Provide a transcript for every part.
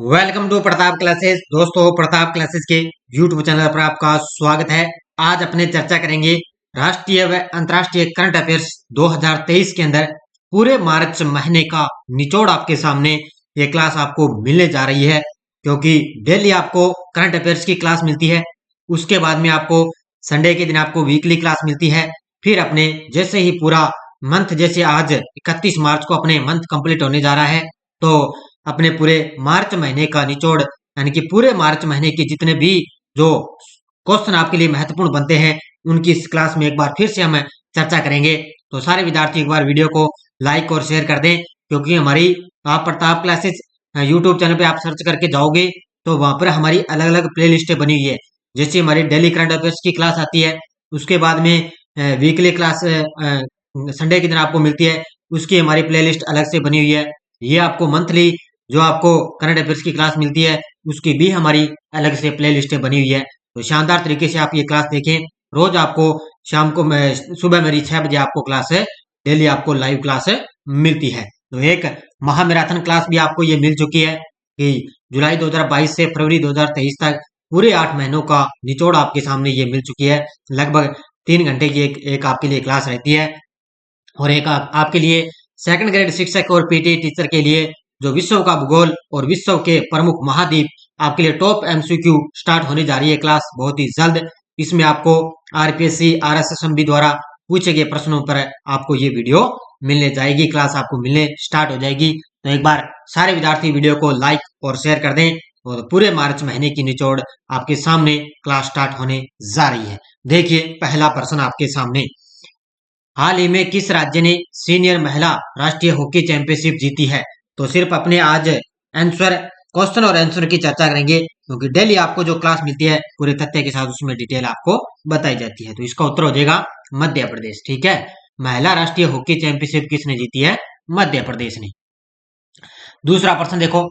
Welcome to Pratap classes. दोस्तों, Pratap classes के YouTube channel पर आपका स्वागत है। आज अपने चर्चा करेंगे राष्ट्रीय व अंतर्राष्ट्रीय करंट अफेयर्स 2023 के अंदर पूरे मार्च महीने का निचोड़ आपके सामने ये क्लास आपको मिलने जा रही है, क्योंकि डेली आपको करंट अफेयर्स की क्लास मिलती है। उसके बाद में आपको संडे के दिन आपको वीकली क्लास मिलती है। फिर अपने जैसे ही पूरा मंथ, जैसे आज 31 मार्च को अपने मंथ कंप्लीट होने जा रहा है, तो अपने पूरे मार्च महीने का निचोड़ यानी कि पूरे मार्च महीने के जितने भी जो क्वेश्चन आपके लिए महत्वपूर्ण बनते हैं उनकी इस क्लास में एक बार फिर से हम चर्चा करेंगे। तो सारे विद्यार्थी एक बार वीडियो को लाइक और शेयर कर दें, क्योंकि हमारी आप प्रताप क्लासेस यूट्यूब चैनल पे आप सर्च करके जाओगे तो वहां पर हमारी अलग अलग प्ले लिस्टें बनी हुई है। जैसे हमारी डेली करंट अफेयर्स की क्लास आती है, उसके बाद में वीकली क्लास संडे के दिन आपको मिलती है, उसकी हमारी प्ले लिस्ट अलग से बनी हुई है। ये आपको मंथली जो आपको करंट अफेयर्स की क्लास मिलती है उसकी भी हमारी अलग से प्ले लिस्टें बनी हुई है। तो शानदार तरीके से आप ये क्लास देखें। रोज आपको शाम को सुबह मेरी 6 बजे आपको क्लास है, डेली आपको लाइव क्लास मिलती है। तो एक महामैराथन क्लास भी आपको ये मिल चुकी है कि जुलाई 2022 से फरवरी 2023 तक पूरे 8 महीनों का निचोड़ आपके सामने ये मिल चुकी है। लगभग 3 घंटे की एक आपके लिए क्लास रहती है। और एक आपके लिए सेकंड ग्रेड शिक्षक और पीटी टीचर के लिए जो विश्व का भूगोल और विश्व के प्रमुख महाद्वीप आपके लिए टॉप एमसीक्यू स्टार्ट होने जा रही है क्लास बहुत ही जल्द। इसमें आपको आरपीएससी आरएसएसएमबी द्वारा पूछे गए प्रश्नों पर आपको ये वीडियो मिलने जाएगी, क्लास आपको मिलने स्टार्ट हो जाएगी। तो एक बार सारे विद्यार्थी वीडियो को लाइक और शेयर कर दें, और पूरे मार्च महीने की निचोड़ आपके सामने क्लास स्टार्ट होने जा रही है। देखिए पहला प्रश्न आपके सामने, हाल ही में किस राज्य ने सीनियर महिला राष्ट्रीय हॉकी चैंपियनशिप जीती है? तो सिर्फ अपने आज आंसर, क्वेश्चन और आंसर की चर्चा करेंगे, क्योंकि डेली आपको जो क्लास मिलती है पूरे तथ्य के साथ उसमें डिटेल आपको बताई जाती है। तो इसका उत्तर हो जाएगा मध्य प्रदेश। ठीक है, महिला राष्ट्रीय हॉकी चैंपियनशिप किसने जीती है? मध्य प्रदेश ने। दूसरा प्रश्न देखो,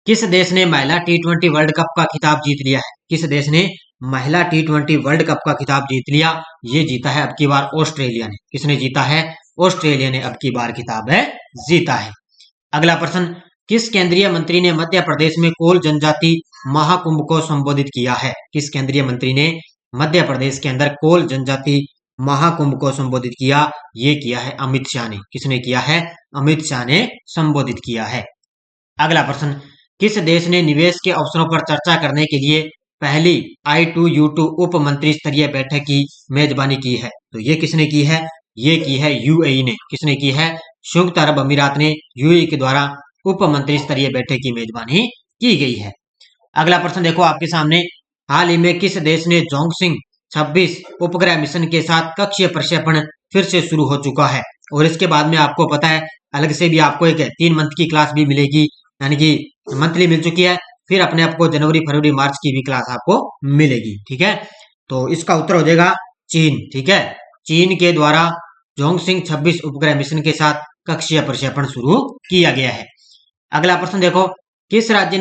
किस देश ने महिला टी20 वर्ल्ड कप का खिताब जीत लिया है? किस देश ने महिला टी20 वर्ल्ड कप का खिताब जीत लिया? ये जीता है अब की बार ऑस्ट्रेलिया ने। किसने जीता है? ऑस्ट्रेलिया ने अब की बार खिताब है जीता है। अगला प्रश्न, किस केंद्रीय मंत्री ने मध्य प्रदेश में कोल जनजाति महाकुंभ को संबोधित किया है? किस केंद्रीय मंत्री ने मध्य प्रदेश के अंदर कोल जनजाति महाकुंभ को संबोधित किया? ये किया है अमित शाह ने। किसने किया है? अमित शाह ने संबोधित किया है। अगला प्रश्न, किस देश ने निवेश के अवसरों पर चर्चा करने के लिए पहली I2U2 उप मंत्री स्तरीय बैठक की मेजबानी की है? तो ये किसने की है? ये की है यूएई ने। किसने की है? संयुक्त अरब अमीरात ने यूएई के द्वारा उप मंत्री स्तरीय बैठक की मेजबानी की गई है। अगला प्रश्न देखो आपके सामने, हाल ही में किस देश ने जोंगसिंग 26 उपग्रह मिशन के साथ कक्षीय प्रक्षेपण फिर से शुरू हो चुका है? और इसके बाद में आपको पता है अलग से भी आपको एक 3 मंथ की क्लास भी मिलेगी, यानी कि मंथली मिल चुकी है। फिर अपने आपको जनवरी फरवरी मार्च की भी क्लास आपको मिलेगी। ठीक है, तो इसका उत्तर हो जाएगा चीन। ठीक है, चीन के द्वारा जोंगसिंग 26 उपग्रह मिशन के साथ कक्षीय प्रक्षेपण शुरू किया गया है। अगला प्रश्न देखो, किस राज्य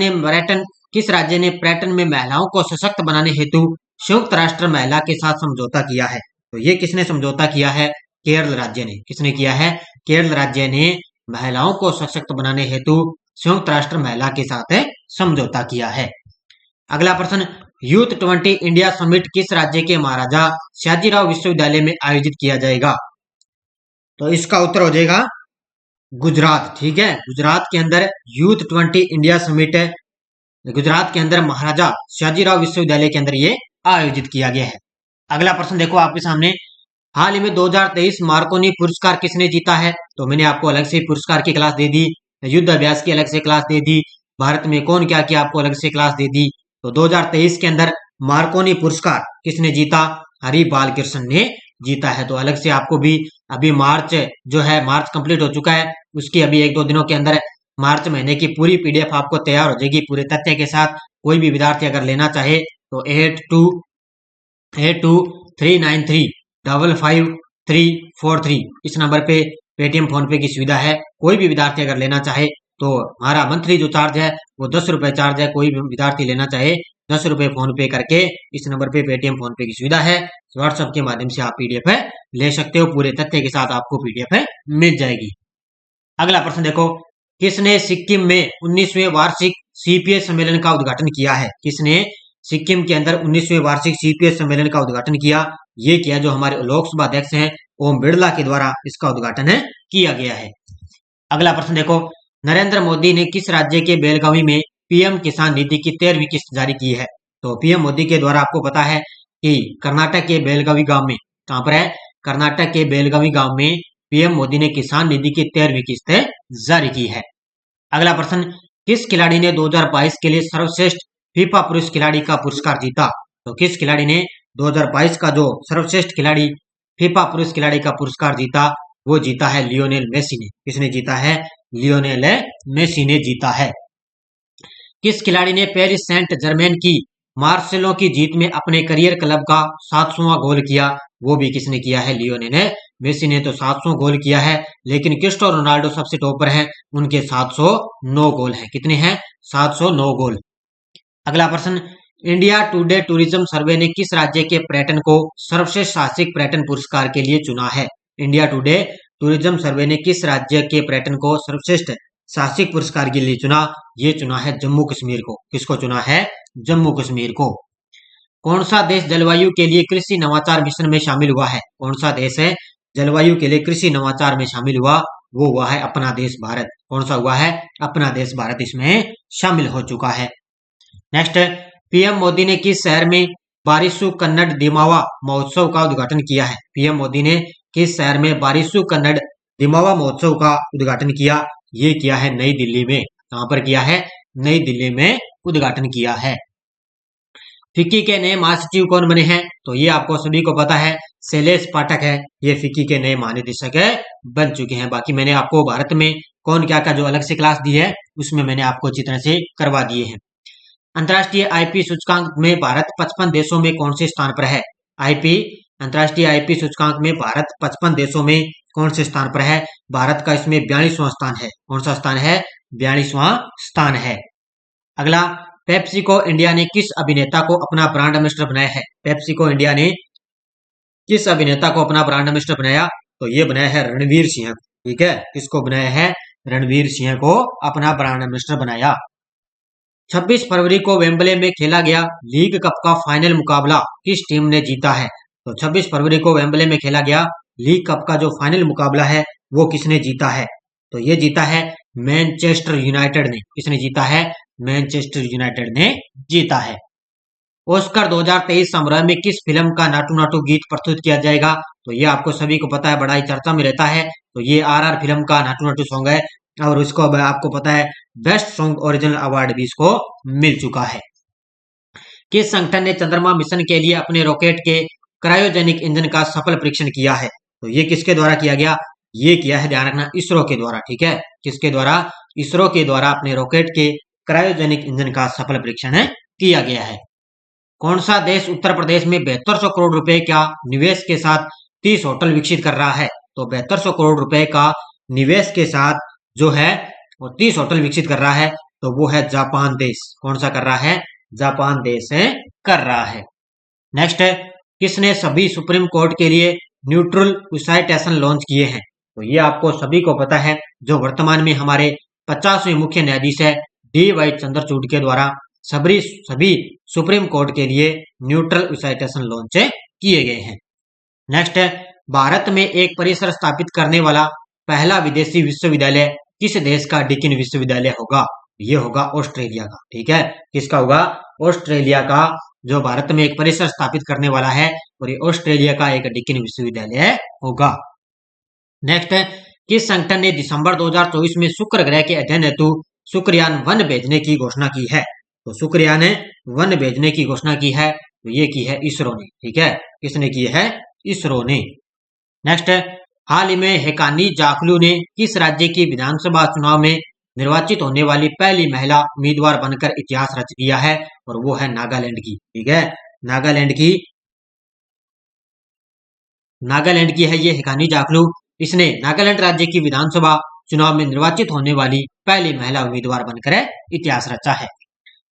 ने पर्यटन में महिलाओं को सशक्त बनाने हेतु संयुक्त राष्ट्र महिला के साथ समझौता किया है? तो ये किसने समझौता किया है? केरल राज्य ने। किसने किया है? केरल राज्य ने महिलाओं को सशक्त बनाने हेतु संयुक्त राष्ट्र महिला के साथ समझौता किया है। अगला प्रश्न, यूथ 20 इंडिया समिट किस राज्य के महाराजा शाजीराव विश्वविद्यालय में आयोजित किया जाएगा? तो इसका उत्तर हो जाएगा गुजरात। ठीक है, गुजरात के अंदर यूथ 20 इंडिया समिट है, गुजरात के अंदर महाराजा शाजीराव विश्वविद्यालय के अंदर ये आयोजित किया गया है। अगला प्रश्न देखो आपके सामने, हाल ही में 2023 मार्कोनी पुरस्कार किसने जीता है? तो मैंने आपको अलग से पुरस्कार की क्लास दे दी, युद्ध अभ्यास की अलग से क्लास दे दी, भारत में कौन क्या किया आपको अलग से क्लास दे दी। तो 2023 के अंदर मार्कोनी पुरस्कार किसने जीता? हरि बालकृष्ण ने जीता है। तो अलग से आपको भी अभी मार्च जो है, मार्च कंप्लीट हो चुका है, उसकी अभी 1-2 दिनों के अंदर मार्च महीने की पूरी पीडीएफ आपको तैयार हो जाएगी पूरे तथ्य के साथ। कोई भी विद्यार्थी अगर लेना चाहे तो 8283935543 इस नंबर पे पेटीएम फोन पे की सुविधा है। कोई भी विद्यार्थी अगर लेना चाहे तो हमारा मंथली जो चार्ज है वो 10 रुपए चार्ज है। कोई भी विद्यार्थी लेना चाहे 10 रुपए फोन पे करके इस नंबर पे पेटीएम फोन पे की सुविधा है। व्हाट्सएप के माध्यम से आप पीडीएफ ले सकते हो, पूरे तथ्य के साथ आपको पीडीएफ मिल जाएगी। अगला प्रश्न देखो, किसने सिक्किम में 19वें वार्षिक सीपीएस सम्मेलन का उद्घाटन किया है? किसने सिक्किम के अंदर 19वें वार्षिक सीपीएस सम्मेलन का उद्घाटन किया? ये किया जो हमारे लोकसभा अध्यक्ष हैं ओम बिरला के द्वारा इसका उद्घाटन किया गया है। अगला प्रश्न देखो, नरेंद्र मोदी ने किस राज्य के बेलगावी में पीएम किसान निधि की 13वीं किस्त जारी की है? तो पीएम मोदी के द्वारा आपको पता है कि कर्नाटक के बेलगावी गांव में, कहां पर है? कर्नाटक के बेलगावी गांव में पीएम मोदी ने किसान निधि की 13वीं किस्त जारी की है। अगला प्रश्न, किस खिलाड़ी ने 2022 के लिए सर्वश्रेष्ठ फीफा पुरुष खिलाड़ी का पुरस्कार जीता? तो किस खिलाड़ी ने 2022 का जो सर्वश्रेष्ठ खिलाड़ी फीफा पुरुष खिलाड़ी का पुरस्कार जीता? वो जीता है लियोनेल मेसी ने। किसने जीता है? लियोनेल मेसी ने जीता है। किस खिलाड़ी ने पेरिस सेंट जर्मेन की मार्सेलो की जीत में अपने करियर क्लब का 700वां गोल किया? वो भी किसने किया है? लियोनेल मेसी ने तो 700 गोल किया है, लेकिन क्रिस्टियानो रोनाल्डो सबसे टॉप पर हैं, उनके 709 गोल हैं। कितने हैं? 709 गोल। अगला प्रश्न, इंडिया टुडे टूरिज्म सर्वे ने किस राज्य के पर्यटन को सर्वश्रेष्ठ साहसिक पर्यटन पुरस्कार के लिए चुना है? इंडिया टुडे टूरिज्म सर्वे ने किस राज्य के पर्यटन को सर्वश्रेष्ठ साहसिक पुरस्कार के लिए चुना? ये चुना है जम्मू कश्मीर को। किसको चुना है? जम्मू कश्मीर को। कौन सा देश जलवायु के लिए कृषि नवाचार मिशन में शामिल हुआ है? कौन सा देश है जलवायु के लिए कृषि नवाचार में शामिल हुआ? वो हुआ है अपना देश भारत। कौन सा हुआ है? अपना देश भारत इसमें शामिल हो चुका है। नेक्स्ट, पीएम मोदी ने किस शहर में बारिशु कन्नड़ दिमावा महोत्सव का उद्घाटन किया है? पीएम मोदी ने किस शहर में बारिशु कन्नड़ दिमावा महोत्सव का उद्घाटन किया? ये किया है नई दिल्ली में। कहां पर किया है? नई दिल्ली में उद्घाटन किया है। फिक्की के नए महासचिव कौन बने हैं? तो ये आपको सभी को पता है, शैलेश पाठक है, ये फिक्की के नए महानिदेशक बन चुके हैं। बाकी मैंने आपको भारत में कौन क्या का जो अलग से क्लास दी है उसमें मैंने आपको अच्छी तरह से करवा दिए हैं। अंतर्राष्ट्रीय आईपी सूचकांक में भारत 55 देशों में कौन से स्थान पर है? अंतर्राष्ट्रीय आईपी सूचकांक में भारत 55 देशों में कौन से स्थान पर है? भारत का इसमें 42वां स्थान है। कौन सा स्थान है? 42वां स्थान है। अगला, पेप्सिको इंडिया ने किस अभिनेता को अपना ब्रांड एम्बेसडर बनाया है? पेप्सिको इंडिया ने किस अभिनेता को अपना ब्रांड एम्बेसडर बनाया? तो ये बनाया है रणवीर सिंह। ठीक है, किसको बनाया है? रणवीर सिंह को अपना ब्रांड एम्बेसडर बनाया। 26 फरवरी को वेम्बले में खेला गया लीग कप का फाइनल मुकाबला किस टीम ने जीता है? तो 26 फरवरी को वेम्बले में खेला गया लीग कप का जो फाइनल मुकाबला है वो किसने जीता है? तो ये जीता है मैनचेस्टर यूनाइटेड ने। किसने जीता है? मैनचेस्टर यूनाइटेड ने जीता है। ऑस्कर 2023 समारोह में किस फिल्म का नाटू नाटू गीत प्रस्तुत किया जाएगा? तो ये आपको सभी को पता है, बड़ा ही चर्चा में रहता है। तो ये आरआर फिल्म का नाटू नाटू सॉन्ग है और उसको आपको पता है बेस्ट सॉन्ग ओरिजिनल अवार्ड भी इसको मिल चुका है। किस संगठन ने चंद्रमा मिशन के लिए अपने रॉकेट के क्रायोजेनिक इंजन का सफल परीक्षण किया है? तो ये किसके द्वारा किया गया? ये किया है, ध्यान रखना, इसरो के द्वारा। ठीक है, किसके द्वारा? इसरो के द्वारा अपने रॉकेट के क्रायोजेनिक इंजन का सफल परीक्षण किया गया है। कौन सा देश उत्तर प्रदेश में 7200 करोड़ रुपए का निवेश के साथ 30 होटल विकसित कर रहा है? तो 7200 करोड़ रुपए का निवेश के साथ जो है वो 30 होटल विकसित कर रहा है, तो वो है जापान देश। कौन सा कर रहा है? जापान देश कर रहा है। नेक्स्ट है, किसने सभी सुप्रीम कोर्ट के लिए न्यूट्रल साइटेशन लॉन्च किए हैं? तो ये आपको सभी को पता है, जो वर्तमान में हमारे 50वें मुख्य न्यायाधीश है DY चंद्रचूड़ के द्वारा सभी सुप्रीम कोर्ट के लिए न्यूट्रल साइटेशन लॉन्च किए गए हैं। नेक्स्ट है, भारत में एक परिसर स्थापित करने वाला पहला विदेशी विश्वविद्यालय किस देश का डीकिन विश्वविद्यालय होगा? ये होगा ऑस्ट्रेलिया का। ठीक है, किसका होगा? ऑस्ट्रेलिया का जो भारत में एक परिसर स्थापित करने वाला है और ये ऑस्ट्रेलिया का एक डीकिन विश्वविद्यालय होगा। नेक्स्ट है, किस संगठन ने दिसंबर 2024 में शुक्र ग्रह के अध्ययन हेतु शुक्रयान 1 भेजने की घोषणा की है? तो शुक्रयान 1 भेजने की घोषणा की है, तो ये की है इसरो ने। ठीक है, किसने की है? इसरो ने। नेक्स्ट है, हाल ही में हेकानी जाखलू ने किस राज्य की विधानसभा चुनाव में निर्वाचित होने वाली पहली महिला उम्मीदवार बनकर इतिहास रच दिया है? और वो है नागालैंड की। ठीक है, नागालैंड की है ये हेकानी जाखलू। इसने नागालैंड राज्य की विधानसभा चुनाव में निर्वाचित होने वाली पहली महिला उम्मीदवार बनकर इतिहास रचा है।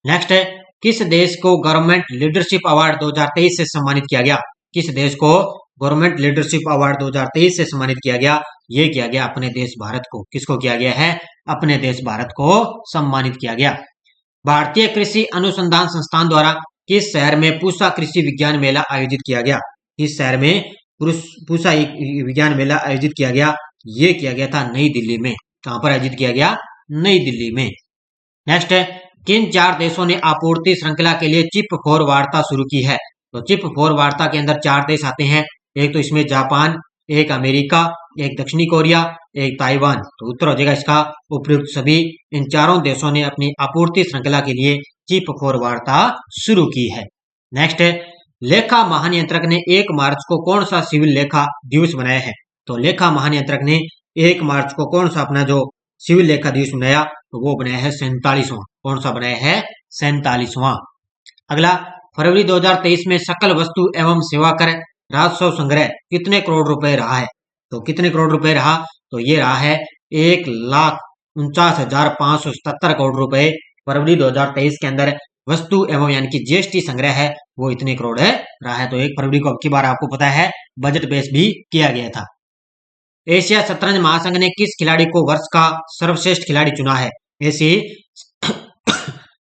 नेक्स्ट है, किस देश को गवर्नमेंट लीडरशिप अवार्ड 2023 से सम्मानित किया गया? किस देश को गवर्नमेंट लीडरशिप अवार्ड 2023 से सम्मानित किया गया? ये किया गया अपने देश भारत को। किसको किया गया है? अपने देश भारत को सम्मानित किया गया। भारतीय कृषि अनुसंधान संस्थान द्वारा किस शहर में पूसा कृषि विज्ञान मेला आयोजित किया गया? इस शहर में पूसा विज्ञान मेला आयोजित किया गया, ये किया गया था नई दिल्ली में। कहां पर आयोजित किया गया? नई दिल्ली में। नेक्स्ट है, किन 4 देशों ने आपूर्ति श्रृंखला के लिए चिप 4 वार्ता शुरू की है? तो चिप 4 वार्ता के अंदर 4 देश आते हैं। एक तो इसमें जापान, एक अमेरिका, एक दक्षिणी कोरिया, एक ताइवान। तो उत्तर हो जाएगा इसका उपयुक्त सभी। इन चारों देशों ने अपनी आपूर्ति श्रृंखला के लिए चिप 4 वार्ता शुरू की है। नेक्स्ट है, लेखा महानियंत्रक ने 1 मार्च को कौन सा सिविल लेखा दिवस मनाया है? तो लेखा महानियंत्रक ने 1 मार्च को कौन सा अपना जो सिविल लेखा दिवस बनाया? तो वो बनाया है 47वां। कौन सा बनाया है? 47वां। अगला, फरवरी 2023 में सकल वस्तु एवं सेवा कर राजस्व संग्रह कितने करोड़ रुपए रहा है? तो कितने करोड़ रुपए रहा? तो ये रहा है 1,49,577 करोड़ रुपए। फरवरी 2023 के अंदर वस्तु एवं यानी कि जीएसटी संग्रह है वो इतने करोड़ है रहा है। तो 1 फरवरी को अब की बार आपको पता है बजट पेश भी किया गया था। एशिया शतरंज महासंघ ने किस खिलाड़ी को वर्ष का सर्वश्रेष्ठ खिलाड़ी चुना है? एशियाई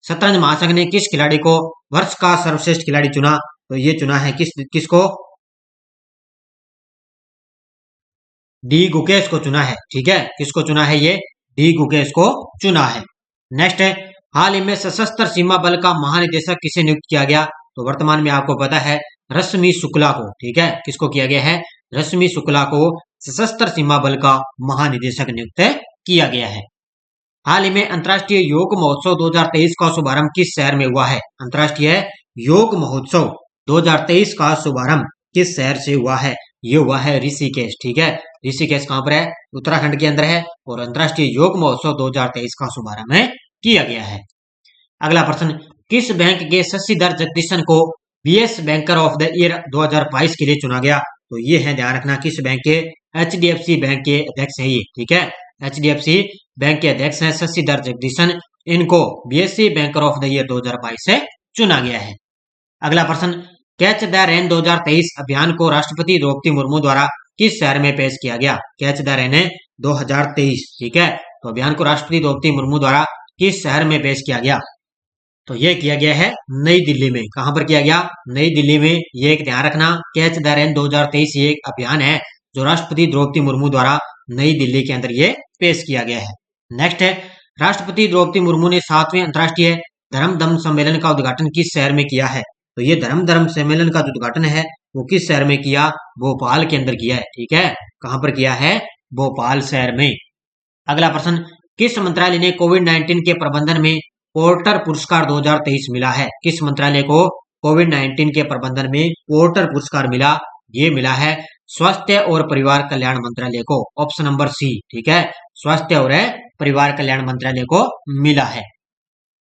शतरंज महासंघ ने किस खिलाड़ी को वर्ष का सर्वश्रेष्ठ खिलाड़ी चुना? तो ये चुना है किसको? डी गुकेश को चुना है। ठीक है, किसको चुना है? ये डी गुकेश को चुना है। नेक्स्ट है, हाल ही में सशस्त्र सीमा बल का महानिदेशक किसे नियुक्त किया गया? तो वर्तमान में आपको पता है रश्मि शुक्ला को। ठीक है, किसको किया गया है? रश्मि शुक्ला को सशस्त्र सीमा बल का महानिदेशक नियुक्त किया गया है। हाल ही में अंतर्राष्ट्रीय योग महोत्सव 2023 का शुभारंभ किस शहर में हुआ है? अंतर्राष्ट्रीय योग महोत्सव 2023 का शुभारंभ किस शहर से हुआ है? ये हुआ है ऋषिकेश। ठीक है, ऋषिकेश कहां पर है? उत्तराखंड के अंदर है। और अंतर्राष्ट्रीय योग महोत्सव 2023 का शुभारंभ किया गया है। अगला प्रश्न, किस बैंक के शशिधर जगदीशन को BS banker of the year 2022 के लिए चुना गया? तो ये है, ध्यान रखना, किस बैंक के? एचडीएफसी बैंक के अध्यक्ष है ये। ठीक है, एचडीएफसी बैंक के अध्यक्ष हैं शशिधर जगदीशन। इनको BSc banker of the year 2022 से चुना गया है। अगला प्रश्न, कैच द रेन 2023 अभियान को राष्ट्रपति द्रौपदी मुर्मू द्वारा किस शहर में पेश किया गया? Catch the rain 2023। ठीक है, तो अभियान को राष्ट्रपति द्रौपदी मुर्मू द्वारा किस शहर में पेश किया गया? तो यह किया गया है नई दिल्ली में। कहां पर किया गया? नई दिल्ली में। ये एक ध्यान रखना, कैच द रेन 2023 ये एक अभियान है जो राष्ट्रपति द्रौपदी मुर्मू द्वारा नई दिल्ली के अंदर ये पेश किया गया है। नेक्स्ट है, राष्ट्रपति द्रौपदी मुर्मू ने 7वें अंतर्राष्ट्रीय धर्म सम्मेलन का उद्घाटन किस शहर में किया है? तो ये धर्म सम्मेलन का जो उद्घाटन है वो किस शहर में किया? भोपाल के अंदर किया है। ठीक है, कहां पर किया है? भोपाल शहर में। अगला प्रश्न, किस मंत्रालय ने कोविड-19 के प्रबंधन में पोर्टर पुरस्कार 2023 मिला है? किस मंत्रालय को कोविड-19 के प्रबंधन में पोर्टर पुरस्कार मिला? ये मिला है स्वास्थ्य और परिवार कल्याण मंत्रालय को। Option number C. ठीक है, स्वास्थ्य और परिवार कल्याण मंत्रालय को मिला है।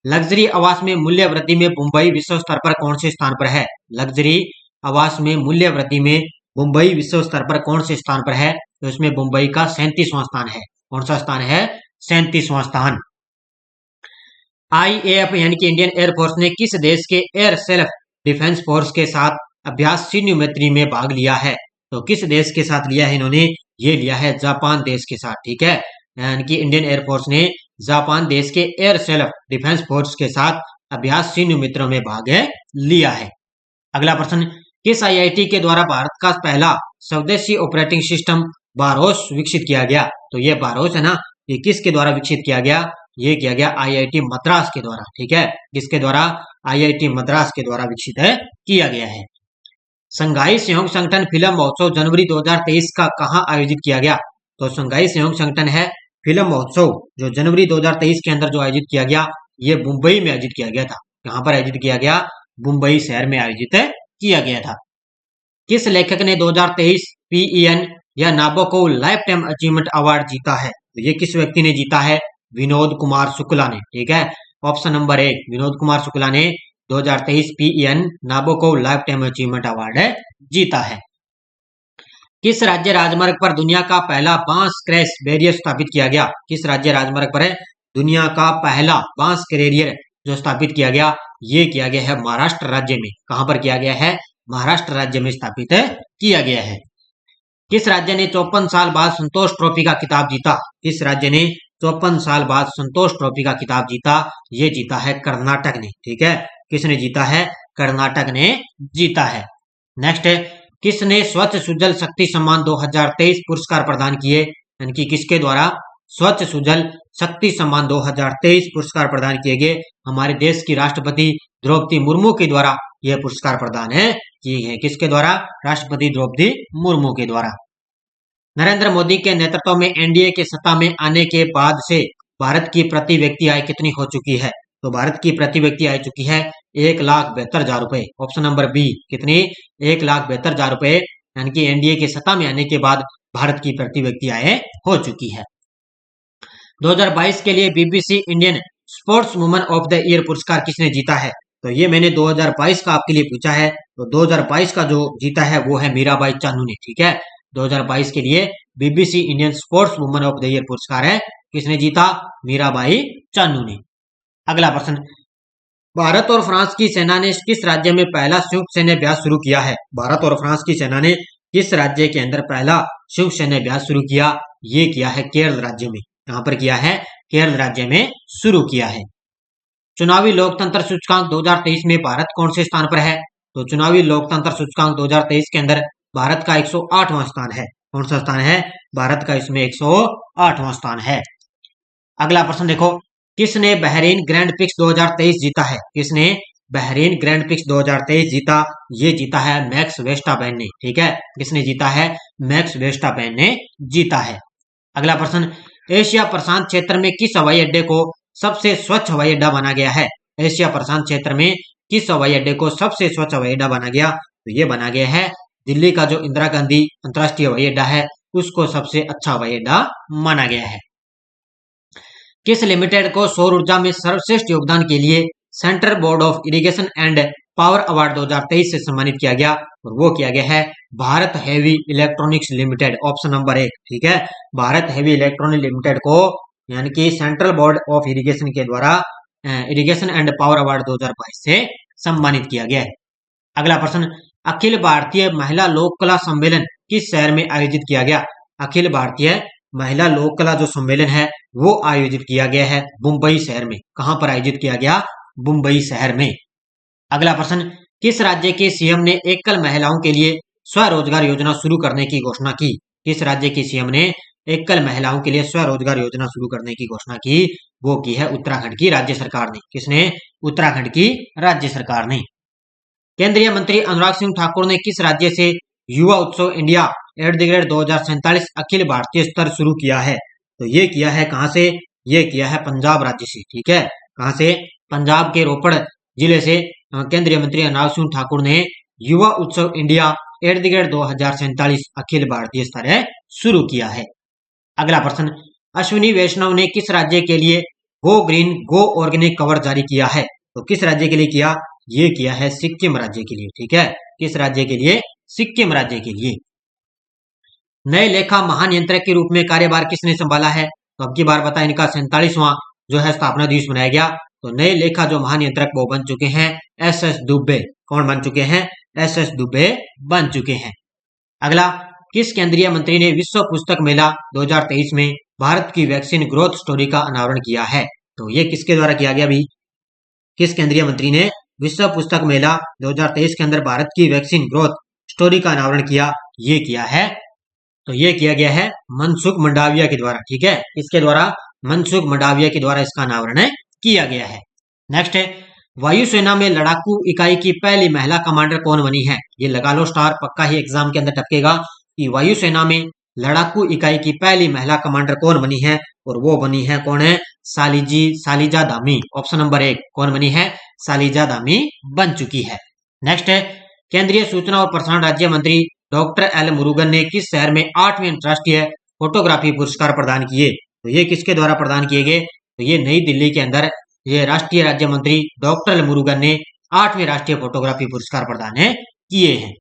लग्जरी आवास में मूल्य वृद्धि में मुंबई विश्व स्तर पर कौन से स्थान पर है? लग्जरी आवास में मूल्य वृद्धि में मुंबई विश्व स्तर पर कौन से स्थान पर है? तो इसमें मुंबई का 37वां स्थान है। कौन सा स्थान है? 37वां स्थान। आईएएफ यानी कि इंडियन एयरफोर्स ने किस देश के एयर सेल्फ डिफेंस फोर्स के साथ अभ्यास सिन्यूमेत्री में भाग लिया है? तो किस देश के साथ लिया है इन्होंने? ये लिया है जापान देश के साथ। ठीक है, यानी कि इंडियन एयरफोर्स ने जापान देश के एयर सेल्फ डिफेंस फोर्स के साथ अभ्यास सिन्यूमेत्रों में भाग लिया है। अगला प्रश्न, किस आईआईटी के द्वारा भारत का पहला स्वदेशी ऑपरेटिंग सिस्टम बारोस विकसित किया गया? तो ये बारोस है ना, ये किसके द्वारा विकसित किया गया? ये किया गया आईआईटी मद्रास के द्वारा। ठीक है, किसके द्वारा? आईआईटी मद्रास के द्वारा विकसित किया गया है। संघाई सहयोग संगठन फिल्म महोत्सव जनवरी 2023 का कहां आयोजित किया गया? तो संघाई सहयोग संगठन है फिल्म महोत्सव जो जनवरी 2023 के अंदर जो आयोजित किया गया, ये मुंबई में आयोजित किया गया था। कहां पर आयोजित किया गया? मुंबई शहर में आयोजित किया गया था। किस लेखक ने 2023 पीईएन या Nabokov lifetime achievement award जीता है? तो ये किस व्यक्ति ने जीता है? विनोद कुमार शुक्ला ने। ठीक है, ऑप्शन नंबर 1 विनोद कुमार शुक्ला ने 2023 PEN Nabokov lifetime achievement award जीता है। किस राज्य राजमार्ग पर दुनिया का पहला बांस क्रैश बैरियर स्थापित किया गया? किस राज्य राजमार्ग पर दुनिया का पहला बांस कैरियर जो स्थापित किया गया? ये किया गया है महाराष्ट्र राज्य में। कहां पर किया गया है? महाराष्ट्र राज्य में स्थापित किया गया है। किस राज्य ने 54 साल बाद संतोष ट्रॉफी का खिताब जीता? किस राज्य ने 54 साल बाद संतोष ट्रॉफी का खिताब जीता, ये जीता है कर्नाटक ने। ठीक है, किसने जीता है? कर्नाटक ने जीता है। नेक्स्ट है, किसने स्वच्छ सुजल शक्ति सम्मान 2023 पुरस्कार प्रदान किए? यानी कि किसके द्वारा स्वच्छ सुजल शक्ति सम्मान 2023 पुरस्कार प्रदान किए गए? हमारे देश की राष्ट्रपति द्रौपदी मुर्मू के द्वारा यह पुरस्कार प्रदान है किए हैं। किसके द्वारा? राष्ट्रपति द्रौपदी मुर्मू के द्वारा। नरेंद्र मोदी के नेतृत्व में एनडीए के सत्ता में आने के बाद से भारत की प्रति व्यक्ति आय कितनी हो चुकी है? तो भारत की प्रति व्यक्ति आय चुकी है 1,72,000 रुपए। ऑप्शन नंबर बी, कितनी? 1,72,000 रुपए, यानी कि एनडीए के सत्ता में आने के बाद भारत की प्रति व्यक्ति आय हो चुकी है। 2022 के लिए BBC Indian sports woman of the year पुरस्कार किसने जीता है? तो ये मैंने 2022 का आपके लिए पूछा है। तो 2022 का जो जीता है वो है मीराबाई चानू ने। ठीक है, 2022 के लिए BBC Indian sports woman of the year पुरस्कार है, किसने जीता? मीराबाई चानू ने। अगला प्रश्न, भारत और फ्रांस की सेना ने किस राज्य में पहला संयुक्त सैन्य अभ्यास शुरू किया है? भारत और फ्रांस की सेना ने किस राज्य के अंदर पहला संयुक्त सैन्य अभ्यास शुरू किया? ये किया है केरल राज्य में। यहाँ पर किया है केरल राज्य में शुरू किया है। चुनावी लोकतंत्र सूचकांक 2023 में भारत कौन से स्थान पर है? तो चुनावी लोकतंत्र सूचकांक 2023 के अंदर भारत का 108वां स्थान है। कौन सा स्थान है? भारत का इसमें 108वां स्थान है। अगला प्रश्न देखो, किसने बहरीन ग्रैंड प्रिक्स 2023 जीता है? किसने बहरीन ग्रैंड प्रिक्स 2023 जीता? ये जीता है मैक्स वेस्टापेन ने। ठीक है, किसने जीता है? मैक्स वेस्टापेन ने जीता है। अगला प्रश्न, एशिया प्रशांत क्षेत्र में किस हवाई अड्डे को सबसे स्वच्छ हवाई अड्डा माना गया है? एशिया प्रशांत क्षेत्र में किस हवाई अड्डे को सबसे स्वच्छ हवाई अड्डा माना गया? तो ये बना गया है दिल्ली का जो इंदिरा गांधी अंतर्राष्ट्रीय हवाई अड्डा है, उसको सबसे अच्छा हवाई अड्डा माना गया है। किस लिमिटेड को सौर ऊर्जा में सर्वश्रेष्ठ योगदान के लिए central board of irrigation and power award 2023 से सम्मानित किया गया? और वो किया गया है Bharat heavy electronics limited. Option number 1। ठीक है, भारत हेवी इलेक्ट्रॉनिक लिमिटेड को यानी कि सेंट्रल बोर्ड ऑफ इरिगेशन के द्वारा इरिगेशन एंड पावर अवार्ड 2022 से सम्मानित किया गया है। अगला प्रश्न, अखिल भारतीय महिला लोक कला सम्मेलन किस शहर में आयोजित किया गया? अखिल भारतीय महिला लोक कला जो सम्मेलन है वो आयोजित किया गया है मुंबई शहर में। कहां पर आयोजित किया गया? मुंबई शहर में। अगला प्रश्न, किस राज्य के सीएम ने एकल महिलाओं के लिए स्वरोजगार योजना शुरू करने की घोषणा की? किस राज्य के सीएम ने एकल महिलाओं के लिए स्वरोजगार योजना शुरू करने की घोषणा की? वो की है उत्तराखंड की राज्य सरकार ने। किसने? उत्तराखंड की राज्य सरकार ने। केंद्रीय मंत्री अनुराग सिंह ठाकुर ने किस राज्य से युवा उत्सव इंडिया @ 2047 अखिल भारतीय स्तर शुरू किया है? तो ये किया है कहां से? ये किया है पंजाब राज्य से। ठीक है, कहां से? पंजाब के रोपड़ जिले से केंद्रीय मंत्री अनुराग सिंह ठाकुर ने युवा उत्सव इंडिया @ 2047 अखिल भारतीय स्तर शुरू किया है। अगला प्रश्न, अश्विनी वैष्णव ने किस राज्य के लिए गो ग्रीन गो ऑर्गेनिक कवर जारी किया है? तो किस राज्य के लिए किया? ये किया है सिक्किम राज्य के लिए। ठीक है, किस राज्य के लिए? सिक्किम राज्य के लिए। नए लेखा महानियंत्रक के रूप में कार्यभार किसने संभाला है? तो अब की बार बता, इनका 47वां जो है स्थापना दिवस मनाया गया। तो नए लेखा जो महानियंत्रक वो बन चुके हैं SS दुबे। कौन बन चुके हैं? SS दुबे बन चुके हैं। अगला, किस केंद्रीय मंत्री ने विश्व पुस्तक मेला 2023 में भारत की वैक्सीन ग्रोथ स्टोरी का अनावरण किया है? तो ये किसके द्वारा किया गया भी? किस केंद्रीय मंत्री ने विश्व पुस्तक मेला 2023 के अंदर भारत की वैक्सीन ग्रोथ स्टोरी का अनावरण किया? ये किया है, तो ये किया गया है मनसुख मंडाविया के द्वारा। ठीक है, इसके द्वारा मनसुख मंडाविया के द्वारा इसका अनावरण किया गया है। नेक्स्ट है, वायुसेना में लड़ाकू इकाई की पहली महिला कमांडर कौन बनी है? ये लगा लो स्टार, पक्का ही एग्जाम के अंदर टपकेगा कि वायुसेना में लड़ाकू इकाई की पहली महिला कमांडर कौन बनी है? और वो बनी है कौन है? सालिजा धामी। ऑप्शन नंबर 1 कौन बनी है? सालिजा धामी बन चुकी है। नेक्स्ट है, केंद्रीय सूचना और प्रसारण राज्य मंत्री डॉक्टर एल मुरुगन ने किस शहर में 8वें अंतर्राष्ट्रीय फोटोग्राफी पुरस्कार प्रदान किए? तो ये किसके द्वारा प्रदान किए गए? तो ये नई दिल्ली के अंदर ये राष्ट्रीय राज्य मंत्री डॉक्टर एल मुरुगन ने 8वें राष्ट्रीय फोटोग्राफी पुरस्कार प्रदान किए हैं।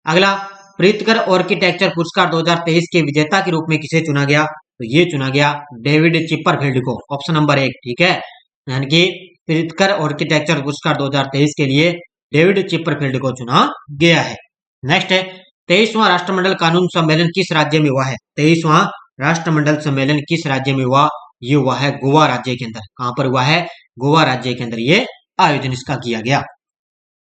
अगला, प्रीतकर आर्किटेक्चर पुरस्कार 2023 के विजेता के रूप में किसे चुना गया? तो ये चुना गया डेविड चिपरफील्ड को। Option number 1। ठीक है, यानी कि प्रीतकर आर्किटेक्चर पुरस्कार 2023 के लिए डेविड चिपरफील्ड को चुना गया है। नेक्स्ट है, 23वां राष्ट्रमंडल कानून सम्मेलन किस राज्य में हुआ है? 23वां राष्ट्रमंडल सम्मेलन किस राज्य में हुआ? ये हुआ है गोवा राज्य के अंदर। कहां पर हुआ है? गोवा राज्य के अंदर ये आयोजन इसका किया गया।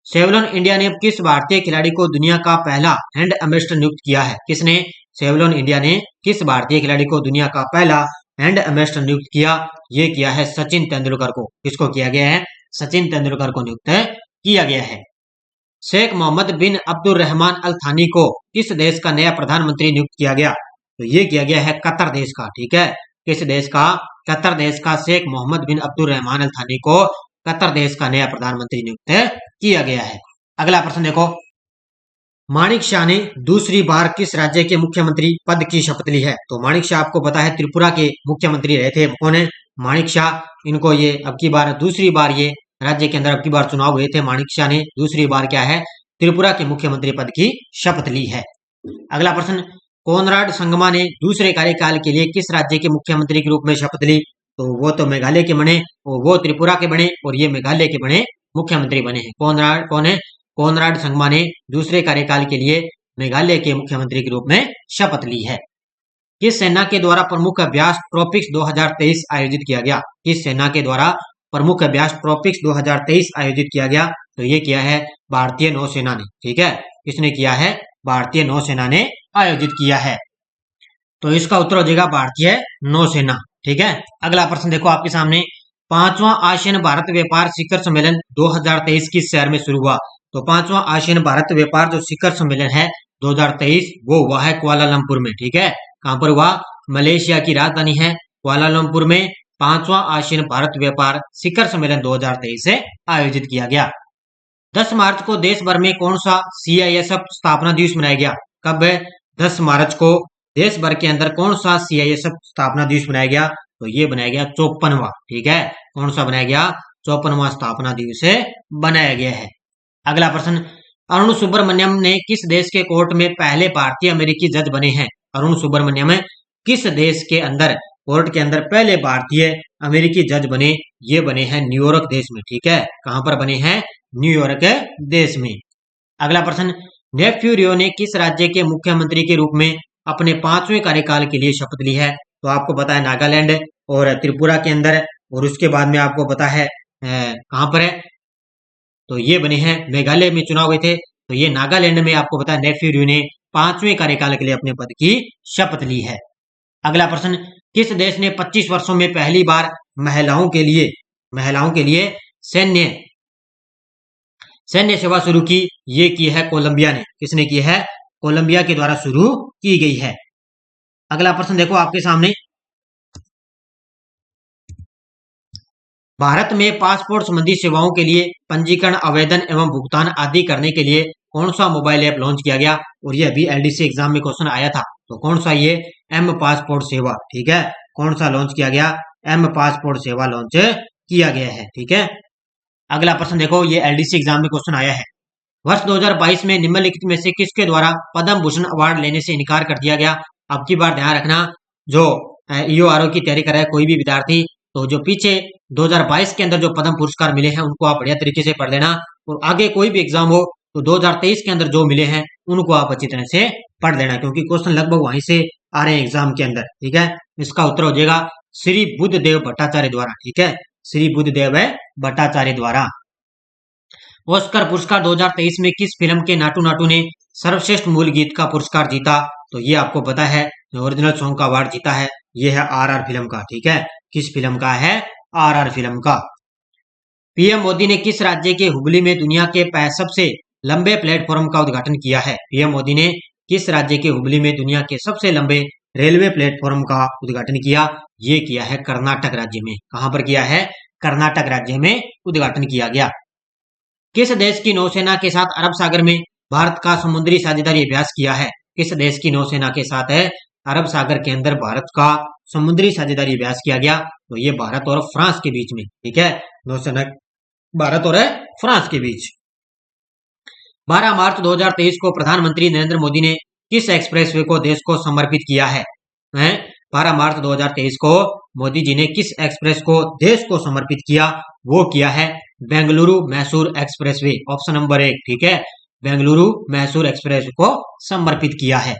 सेवलॉन इंडिया ने किस भारतीय खिलाड़ी को दुनिया का पहला हैंड एम्बेसडर नियुक्त किया है? किसने? सेवलॉन इंडिया ने किस भारतीय खिलाड़ी को दुनिया का पहला हैंड एम्बेसडर नियुक्त किया? ये किया है सचिन तेंदुलकर को। किसको किया गया है? सचिन तेंदुलकर को नियुक्त किया गया है। शेख मोहम्मद बिन अब्दुल रहमान अल थानी को किस देश का नया प्रधानमंत्री नियुक्त किया गया? तो ये किया गया है कतर देश का। ठीक है, किस देश का? कतर देश का शेख मोहम्मद बिन अब्दुल रहमान अल थानी को कतर देश का नया प्रधानमंत्री नियुक्त किया गया है। अगला प्रश्न देखो, माणिक शाह ने दूसरी बार किस राज्य के मुख्यमंत्री पद की शपथ ली है? तो माणिक शाह आपको पता है त्रिपुरा के मुख्यमंत्री रहे थे। कौन है? माणिक शाह। इनको ये अब की बार दूसरी बार ये राज्य के अंदर अब की बार चुनाव हुए थे। माणिक शाह ने दूसरी बार क्या है? त्रिपुरा के मुख्यमंत्री पद की शपथ ली है। अगला प्रश्न, कोनराड संगमा ने दूसरे कार्यकाल के लिए किस राज्य के मुख्यमंत्री के रूप में शपथ ली? तो वो तो मेघालय के बने, वो त्रिपुरा के बने और ये मेघालय के बने मुख्यमंत्री बने हैं। कोनराड कौन है? कोनराड संगमा ने दूसरे कार्यकाल के लिए मेघालय के मुख्यमंत्री के रूप में शपथ ली है। किस सेना के द्वारा प्रमुख अभ्यास ट्रोपिक्स 2023 आयोजित किया गया? किस सेना के द्वारा प्रमुख अभ्यास ट्रोपिक्स 2023 आयोजित किया गया? तो ये किया है भारतीय नौसेना ने। ठीक है, किसने किया है? भारतीय नौसेना ने आयोजित किया है। तो इसका उत्तर हो जाएगा भारतीय नौसेना। ठीक है, अगला प्रश्न देखो आपके सामने, 5वां आसियान भारत व्यापार शिखर सम्मेलन 2023 किस शहर में शुरू हुआ? तो 5वां आसियान भारत व्यापार जो शिखर सम्मेलन है 2023 वो हुआ है कुआलालंपुर में। ठीक है, कहां पर हुआ? मलेशिया की राजधानी है कुआलालंपुर में 5वां आसियान भारत व्यापार शिखर सम्मेलन 2023 से आयोजित किया गया। 10 मार्च को देश भर में कौन सा CISF स्थापना दिवस मनाया गया? कब है? 10 मार्च को देश भर के अंदर कौन सा CISF स्थापना दिवस मनाया गया? तो ये बनाया गया 54वां। ठीक है, कौन सा बनाया गया? 54वां स्थापना दिवस बनाया गया है। अगला प्रश्न, अरुण सुब्रमण्यम ने किस देश के कोर्ट में पहले भारतीय अमेरिकी जज बने हैं? अरुण सुब्रमण्यम किस देश के अंदर कोर्ट के अंदर पहले भारतीय अमेरिकी जज बने? ये बने हैं न्यूयॉर्क देश में। ठीक है, कहां पर बने हैं? न्यूयॉर्क देश में। अगला प्रश्न, नेफ्यू रियो ने किस राज्य के मुख्यमंत्री के रूप में अपने 5वें कार्यकाल के लिए शपथ ली है? तो आपको पता है नागालैंड और त्रिपुरा के अंदर, और उसके बाद में आपको पता है कहां पर है? तो ये बने हैं मेघालय में चुनाव हुए थे। तो ये नागालैंड में आपको पता है नेफ्यू रियो ने 5वें कार्यकाल के लिए अपने पद की शपथ ली है। अगला प्रश्न, किस देश ने 25 वर्षों में पहली बार महिलाओं के लिए सैन्य सेवा शुरू की? ये की है कोलंबिया ने। किसने की है? कोलंबिया के द्वारा शुरू की गई है। अगला प्रश्न देखो आपके सामने, भारत में पासपोर्ट संबंधी सेवाओं के लिए पंजीकरण, आवेदन एवं भुगतान आदि करने के लिए कौन सा मोबाइल ऐप लॉन्च किया गया? और ये अभी LDC एग्जाम में क्वेश्चन आया था। तो कौन सा? ये M पासपोर्ट सेवा। ठीक है, कौन सा लॉन्च किया गया? M पासपोर्ट सेवा लॉन्च किया गया है। ठीक है, अगला प्रश्न देखो, ये LDC एग्जाम में क्वेश्चन आया है। वर्ष 2022 में निम्नलिखित में से किसके द्वारा पद्म भूषण अवार्ड लेने से इनकार कर दिया गया? अब की बार ध्यान रखना, जो EORO की तैयारी कर रहा है कोई भी विद्यार्थी, तो जो पीछे 2022 के अंदर जो पद्म पुरस्कार मिले हैं उनको आप बढ़िया तरीके से पढ़ लेना, और आगे कोई भी एग्जाम हो तो 2023 के अंदर जो मिले हैं उनको आप अच्छी तरह से पढ़ लेना, क्योंकि क्वेश्चन लगभग वहीं से आ रहे हैं एग्जाम के अंदर। ठीक है, इसका उत्तर हो जाएगा श्री बुद्धदेव भट्टाचार्य द्वारा। ठीक है, श्री बुद्धदेव भट्टाचार्य द्वारा। ऑस्कर पुरस्कार 2023 में किस फिल्म के नाटू नाटू ने सर्वश्रेष्ठ मूल गीत का पुरस्कार जीता? तो ये आपको पता है ओरिजिनल सॉन्ग का अवार्ड जीता है, ये है RR फिल्म का। ठीक है, किस फिल्म का है? RR फिल्म का। PM मोदी ने किस राज्य के हुबली में दुनिया के सबसे लंबे प्लेटफॉर्म का उद्घाटन किया है? PM मोदी ने किस राज्य के हुबली में दुनिया के सबसे लंबे रेलवे प्लेटफॉर्म का उद्घाटन किया? ये किया है कर्नाटक राज्य में। कहां पर किया है? कर्नाटक राज्य में उद्घाटन किया गया। किस देश की नौसेना के साथ अरब सागर में भारत का समुद्री साझेदारी अभ्यास किया है? किस देश की नौसेना के साथ है अरब सागर के अंदर भारत का समुद्री साझेदारी अभ्यास किया गया? तो ये भारत और फ्रांस के बीच में। ठीक है, नौसेना भारत और फ्रांस के बीच। 12 मार्च 2023 को प्रधानमंत्री नरेंद्र मोदी ने किस एक्सप्रेसवे को देश को समर्पित किया है? 12 मार्च 2023 को मोदी जी ने किस एक्सप्रेस को देश को समर्पित किया? वो किया है Bengaluru Mysore expressway, option number 1। ठीक है, बेंगलुरु मैसूर एक्सप्रेस को समर्पित किया है।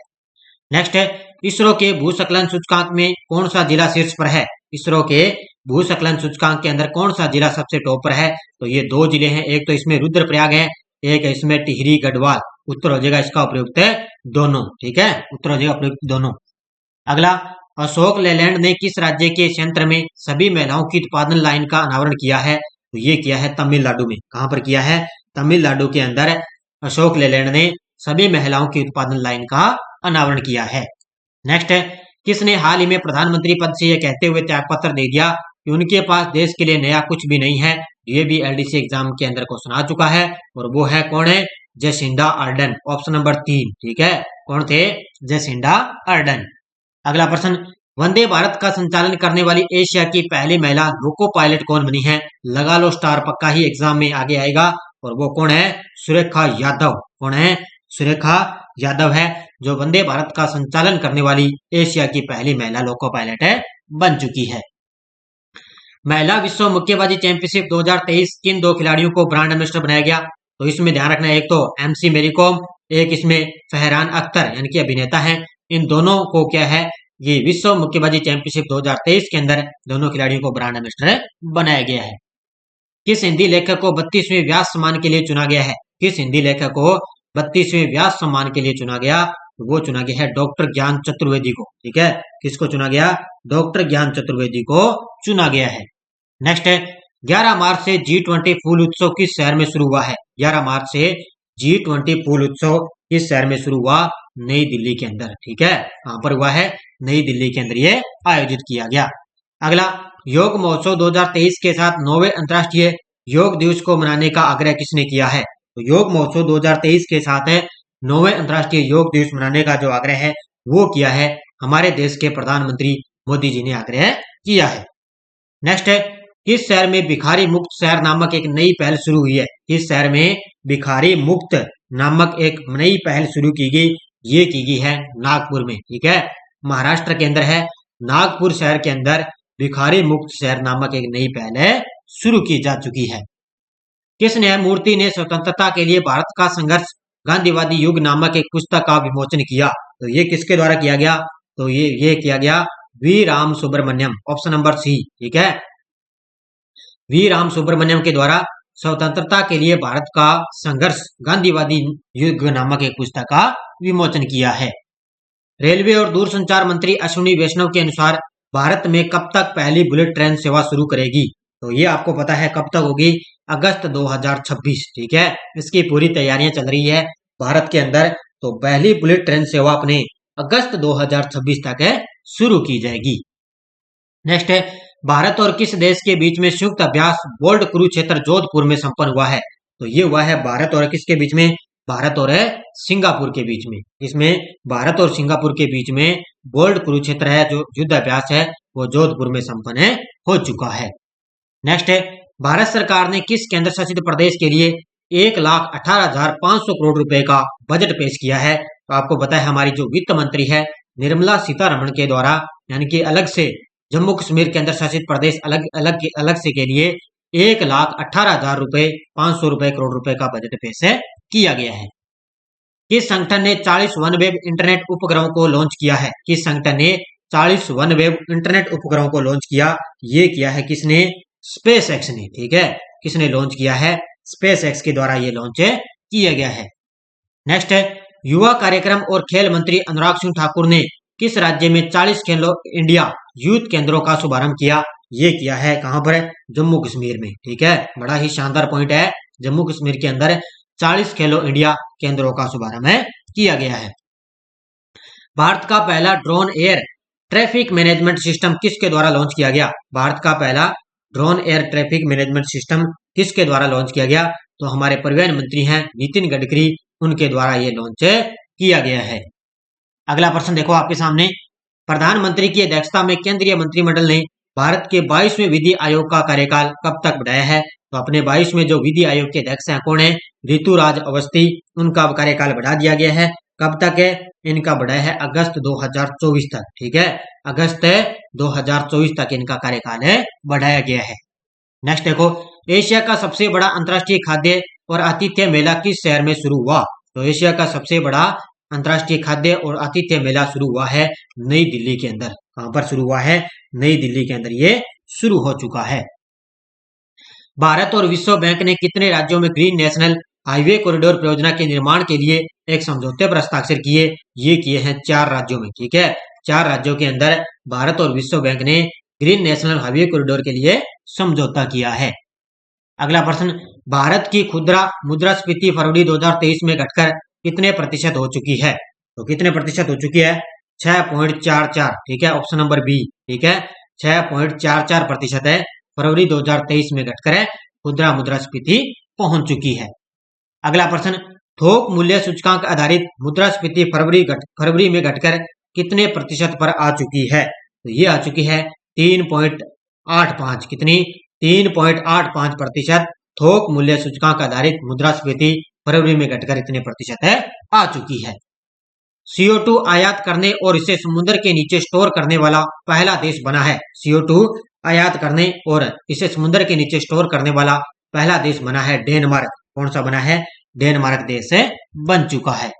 नेक्स्ट है, इसरो के भूस्खलन सूचकांक में कौन सा जिला शीर्ष पर है? इसरो के भूस्खलन सूचकांक के अंदर कौन सा जिला सबसे टॉप पर है? तो ये दो जिले हैं, एक तो इसमें रुद्रप्रयाग है, एक है इसमें टिहरी गढ़वाल। उत्तर हो जाएगा इसका उपयुक्त है दोनों। ठीक है, उत्तर हो जाएगा उपयुक्त दोनों। अगला, अशोक लेलैंड ने किस राज्य के संयंत्र में सभी महिलाओं की उत्पादन लाइन का अनावरण किया है? तो ये किया है तमिलनाडु में। कहां पर किया है? तमिलनाडु के अंदर अशोक लेलैंड ने सभी महिलाओं की उत्पादन लाइन का अनावरण किया है। नेक्स्ट है, किसने हाल ही में प्रधानमंत्री पद से यह कहते हुए त्यागपत्र दे दिया कि उनके पास देश के लिए नया कुछ भी नहीं है? ये भी एलडीसी एग्जाम के अंदर क्वेश्चन आ चुका है, और वो है कौन है? Jacinda Ardern. Option number 3। ठीक है, कौन थे? Jacinda Ardern. अगला प्रश्न, वंदे भारत का संचालन करने वाली एशिया की पहली महिला लोको पायलट कौन बनी है? लगा लो स्टार, पक्का ही एग्जाम में आगे आएगा, और वो कौन है? सुरेखा यादव। कौन है? सुरेखा यादव है जो वंदे भारत का संचालन करने वाली एशिया की पहली महिला लोको पायलट है, बन चुकी है। महिला विश्व मुक्केबाजी चैंपियनशिप 2023 किन दो खिलाड़ियों को ब्रांड एम्बेसडर बनाया गया? तो इसमें ध्यान रखना है, एक तो एमसी मेरी कॉम, एक इसमें फहरान अख्तर यानी कि अभिनेता हैं। इन दोनों को क्या है, ये विश्व मुक्केबाजी चैंपियनशिप 2023 के अंदर दोनों खिलाड़ियों को ब्रांड एम्बेसडर बनाया गया है। किस हिंदी लेखक को 32वें व्यास सम्मान के लिए चुना गया है? किस हिंदी लेखक को 32वें व्यास सम्मान के लिए चुना गया? वो चुना गया है डॉक्टर ज्ञान चतुर्वेदी को। ठीक है, किसको चुना गया? डॉक्टर ज्ञान चतुर्वेदी को चुना गया है। नेक्स्ट है, 11 मार्च से G20 फूल उत्सव किस शहर में शुरू हुआ है? 11 मार्च से G20 फूल उत्सव किस शहर में शुरू हुआ? नई दिल्ली के अंदर। ठीक है, कहां पर हुआ है? नई दिल्ली के अंदर ये आयोजित किया गया। अगला, योग महोत्सव 2023 के साथ 9वें अंतर्राष्ट्रीय योग दिवस को मनाने का आग्रह किसने किया है? तो योग महोत्सव 2023 के साथ 9वें अंतर्राष्ट्रीय योग दिवस मनाने का जो आग्रह है वो किया है हमारे देश के प्रधानमंत्री मोदी जी ने आग्रह किया है। नेक्स्ट है, किस शहर में भिखारी मुक्त शहर नामक एक नई पहल शुरू हुई है? किस शहर में भिखारी मुक्त नामक एक नई पहल शुरू की गई? ये की गई है नागपुर में। ठीक है, महाराष्ट्र के अंदर है, नागपुर शहर के अंदर भिखारी मुक्त शहर नामक एक नई पहल शुरू की जा चुकी है। किस न्यायमूर्ति ने स्वतंत्रता के लिए भारत का संघर्ष गांधीवादी युग नामक एक पुस्तक का विमोचन किया? तो ये किसके द्वारा किया गया? तो ये किया गया V Ram Subramaniam. Option number C. ठीक है, वी राम सुब्रमण्यम के द्वारा स्वतंत्रता के लिए भारत का संघर्ष गांधीवादी युग नामक एक पुस्तक का विमोचन किया है। रेलवे और दूरसंचार मंत्री अश्विनी वैष्णव के अनुसार भारत में कब तक पहली बुलेट ट्रेन सेवा शुरू करेगी? तो ये आपको पता है कब तक होगी? अगस्त 2026। ठीक है, इसकी पूरी तैयारियां चल रही है भारत के अंदर, तो पहली बुलेट ट्रेन सेवा अपने अगस्त 2026 तक शुरू की जाएगी। नेक्स्ट है, भारत और किस देश के बीच में संयुक्त अभ्यास बोल्ट कुरुक्षेत्र जोधपुर में संपन्न हुआ है? तो ये हुआ है भारत और किसके बीच में? भारत और सिंगापुर के बीच में। इसमें भारत और सिंगापुर के बीच में बोल्ट कुरुक्षेत्र है जो युद्ध अभ्यास है वो जोधपुर में संपन्न हो चुका है। नेक्स्ट है, भारत सरकार ने किस केंद्र शासित प्रदेश के लिए 1,18,500 करोड़ रुपए का बजट पेश किया है? तो आपको पता है हमारी जो वित्त मंत्री है निर्मला सीतारमण के द्वारा यानी कि अलग से जम्मू कश्मीर केंद्र शासित प्रदेश अलग से के लिए 1,18,500 करोड़ रुपए का बजट पेश किया गया है। किस संगठन ने 40 वन वेब इंटरनेट उपग्रहों को लॉन्च किया है? किस संगठन ने 40 वन वेब इंटरनेट उपग्रहों को लॉन्च किया? ये किया है किसने? स्पेस एक्स ने। ठीक है, किसने लॉन्च किया है? स्पेस एक्स के द्वारा ये लॉन्च किया गया है। नेक्स्ट है, युवा कार्यक्रम और खेल मंत्री अनुराग सिंह ठाकुर ने किस राज्य में 40 खेलो इंडिया यूथ केंद्रों का शुभारंभ किया? ये किया है कहां पर? जम्मू कश्मीर में। ठीक है, बड़ा ही शानदार पॉइंट है, जम्मू कश्मीर के अंदर 40 खेलो इंडिया केंद्रों का शुभारंभ किया गया है। भारत का पहला drone air traffic management system किसके द्वारा लॉन्च किया गया? भारत का पहला drone air traffic management system किसके द्वारा लॉन्च किया गया? तो हमारे परिवहन मंत्री हैं नितिन गडकरी, उनके द्वारा ये लॉन्च किया गया है। अगला प्रश्न देखो आपके सामने, प्रधानमंत्री की अध्यक्षता में केंद्रीय मंत्रिमंडल ने भारत के 22वें विधि आयोग का कार्यकाल कब तक बढ़ाया है? तो अपने 22वें जो विधि आयोग के अध्यक्ष हैं कौन है? ऋतुराज अवस्थी, उनका कार्यकाल बढ़ा दिया गया है। कब तक है? इनका बढ़ाया है अगस्त 2024 तक। ठीक है, अगस्त 2024 तक इनका कार्यकाल बढ़ाया गया है। नेक्स्ट देखो, एशिया का सबसे बड़ा अंतर्राष्ट्रीय खाद्य और आतिथ्य मेला किस शहर में शुरू हुआ? तो एशिया का सबसे बड़ा अंतर्राष्ट्रीय खाद्य और आतिथ्य मेला शुरू हुआ है नई दिल्ली के अंदर। कहां पर शुरू हुआ है? नई दिल्ली के अंदर ये शुरू हो चुका है। भारत और विश्व बैंक ने कितने राज्यों में ग्रीन नेशनल हाईवे कॉरिडोर परियोजना के निर्माण के लिए एक समझौते पर हस्ताक्षर किए? ये किए हैं 4 राज्यों में, ठीक है। 4 राज्यों के अंदर भारत और विश्व बैंक ने ग्रीन नेशनल हाईवे कॉरिडोर के लिए समझौता किया है। अगला प्रश्न, भारत की खुदरा मुद्रास्फीति फरवरी 2023 में घटकर कितने प्रतिशत हो चुकी है? तो कितने प्रतिशत हो चुकी है? 6.44, ठीक है, ऑप्शन नंबर बी, ठीक है, 6.44% है, फरवरी 2023 में घटकर है खुदरा मुद्रास्फीति पहुंच चुकी है। अगला प्रश्न, थोक मूल्य सूचकांक आधारित मुद्रास्फीति फरवरी में घटकर कितने प्रतिशत पर आ चुकी है? तो ये आ चुकी है 3.85, कितनी? 3.85% थोक मूल्य सूचकांक आधारित मुद्रास्फीति फरवरी में घटकर इतने प्रतिशत है आ चुकी है। CO2 आयात करने और इसे समुद्र के नीचे स्टोर करने वाला पहला देश बना है। CO2 आयात करने और इसे समुद्र के नीचे स्टोर करने वाला पहला देश बना है डेनमार्क। कौन सा बना है? डेनमार्क देश से बन चुका है।